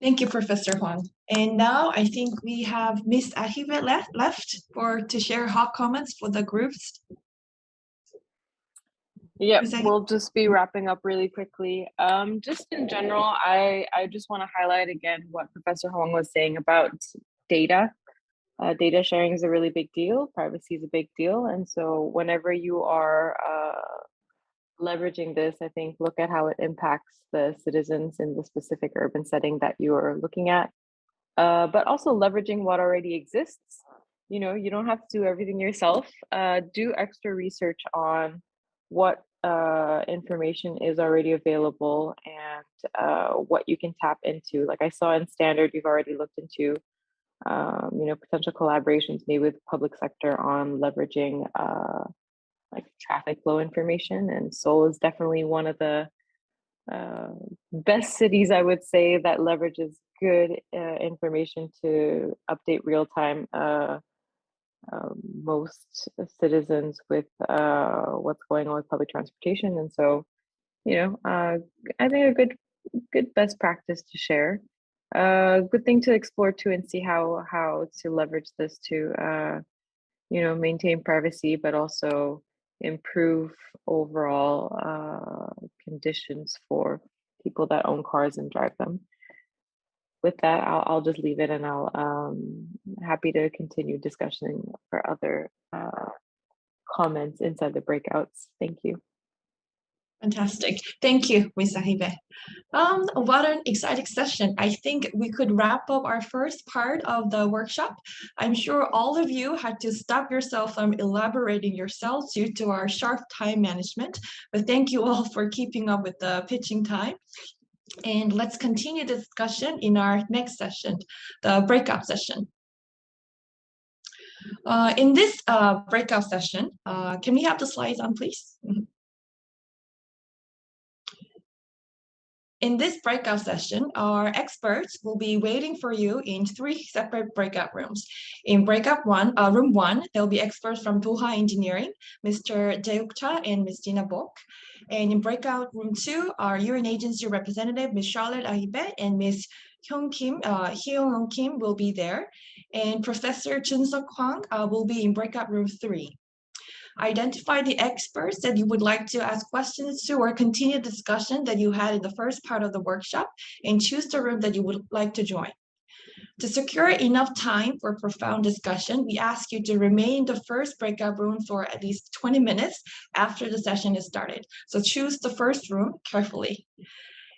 Thank you, Professor Huang. And now I think we have Ms. Ahibe left to share hot comments for the groups. Yeah, we'll just be wrapping up really quickly. Just in general, I just want to highlight again what Professor Huang was saying about data. Data sharing is a really big deal. Privacy is a big deal. And so whenever you are leveraging this, I think look at how it impacts the citizens in the specific urban setting that you're looking at. But also leveraging what already exists. You don't have to do everything yourself. Do extra research on what information is already available and what you can tap into. Like I saw in Standard, you've already looked into potential collaborations made with public sector on leveraging like traffic flow information. And Seoul is definitely one of the best cities, I would say, that leverages good information to update real time most citizens with what's going on with public transportation. And so, I think a good best practice to share. Good thing to explore too and see how to leverage this to maintain privacy, but also improve overall conditions for people that own cars and drive them. With that, I'll just leave it, and I'll happy to continue discussion for other comments inside the breakouts. Thank you. Fantastic. Thank you, Ms. Ahibe. What an exciting session. I think we could wrap up our first part of the workshop. I'm sure all of you had to stop yourself from elaborating yourselves due to our sharp time management, but thank you all for keeping up with the pitching time. And let's continue the discussion in our next session, the breakout session. In this breakout session, can we have the slides on, please? In this breakout session, our experts will be waiting for you in 3 separate breakout rooms. In breakout room 1, there will be experts from Doha Engineering, Mr. Jae-Uk Cha and Ms. Gina Bok. And in breakout room 2, our UN agency representative, Ms. Charlotte Ahibe and Ms. Hyung Kim will be there. And Professor Chun-Seok Hwang will be in breakout room 3. Identify the experts that you would like to ask questions to or continue discussion that you had in the first part of the workshop, and choose the room that you would like to join. To secure enough time for profound discussion, we ask you to remain in the first breakout room for at least 20 minutes after the session is started. So choose the first room carefully.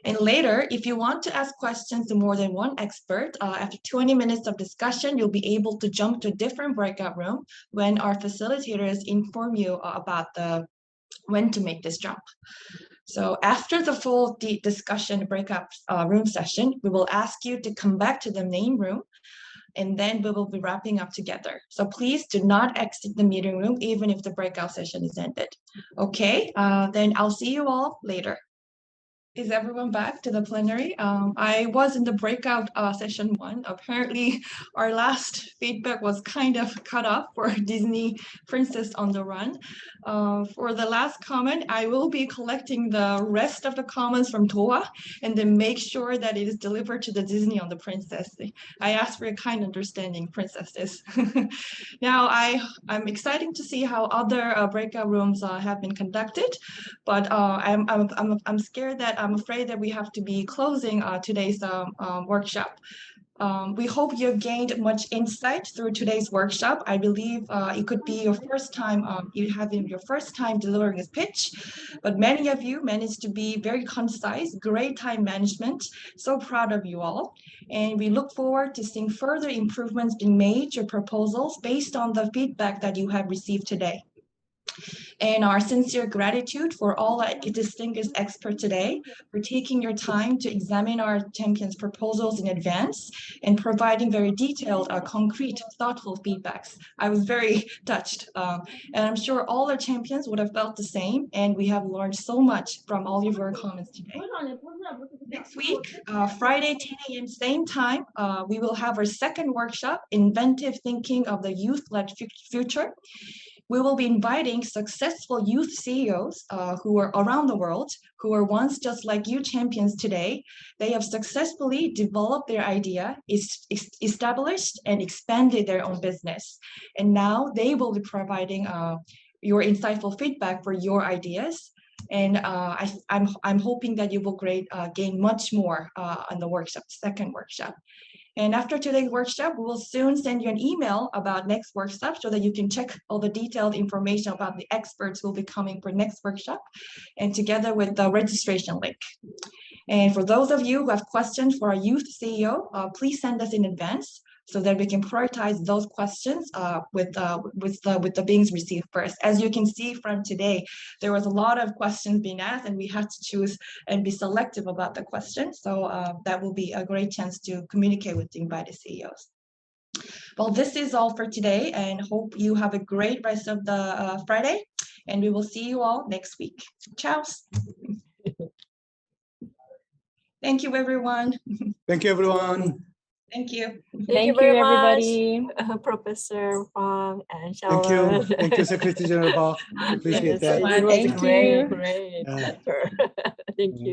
And later, if you want to ask questions to more than one expert, after 20 minutes of discussion, you'll be able to jump to a different breakout room when our facilitators inform you about when to make this jump. So after the full discussion breakout room session, we will ask you to come back to the main room, and then we will be wrapping up together. So please do not exit the meeting room, even if the breakout session is ended. Okay, then I'll see you all later. Is everyone back to the plenary? I was in the breakout session 1. Apparently, our last feedback was kind of cut off for Disney Princess on the Run. For the last comment, I will be collecting the rest of the comments from Toa and then make sure that it is delivered to the Disney on the Princess. I ask for your kind understanding, princesses. Now, I'm excited to see how other breakout rooms have been conducted, but I'm scared that I'm afraid that we have to be closing today's workshop. We hope you've gained much insight through today's workshop. I believe it could be your first time, you having your first time delivering a pitch, but many of you managed to be very concise, great time management. So proud of you all. And we look forward to seeing further improvements being made to your proposals based on the feedback that you have received today. And our sincere gratitude for all our distinguished experts today for taking your time to examine our champions' proposals in advance and providing very detailed, concrete, thoughtful feedbacks. I was very touched, and I'm sure all our champions would have felt the same, and we have learned so much from all of your comments today. Next week, Friday, 10 a.m. same time, we will have our second workshop, Inventive Thinking of the Youth-Led Future. We will be inviting successful youth CEOs who are around the world, who are once just like you champions today. They have successfully developed their idea, established and expanded their own business. And now they will be providing your insightful feedback for your ideas. And I'm hoping that you will gain much more on the workshop, second workshop. And after today's workshop, we will soon send you an email about next workshop so that you can check all the detailed information about the experts who will be coming for next workshop, and together with the registration link. And for those of you who have questions for our youth CEO, please send us in advance so that we can prioritize those questions with the beings received first. As you can see from today, there was a lot of questions being asked, and we had to choose and be selective about the questions. So that will be a great chance to communicate with the invited CEOs. Well, this is all for today, and hope you have a great rest of the Friday, and we will see you all next week. Ciao. Thank you, everyone. Thank you, everyone. Thank you. Thank you very everybody. Professor Huang and Thank Sharon. you. Thank you, Secretary General Bach. Appreciate Yes, that. it was Thank great, you. great Yeah. lecture. Thank you.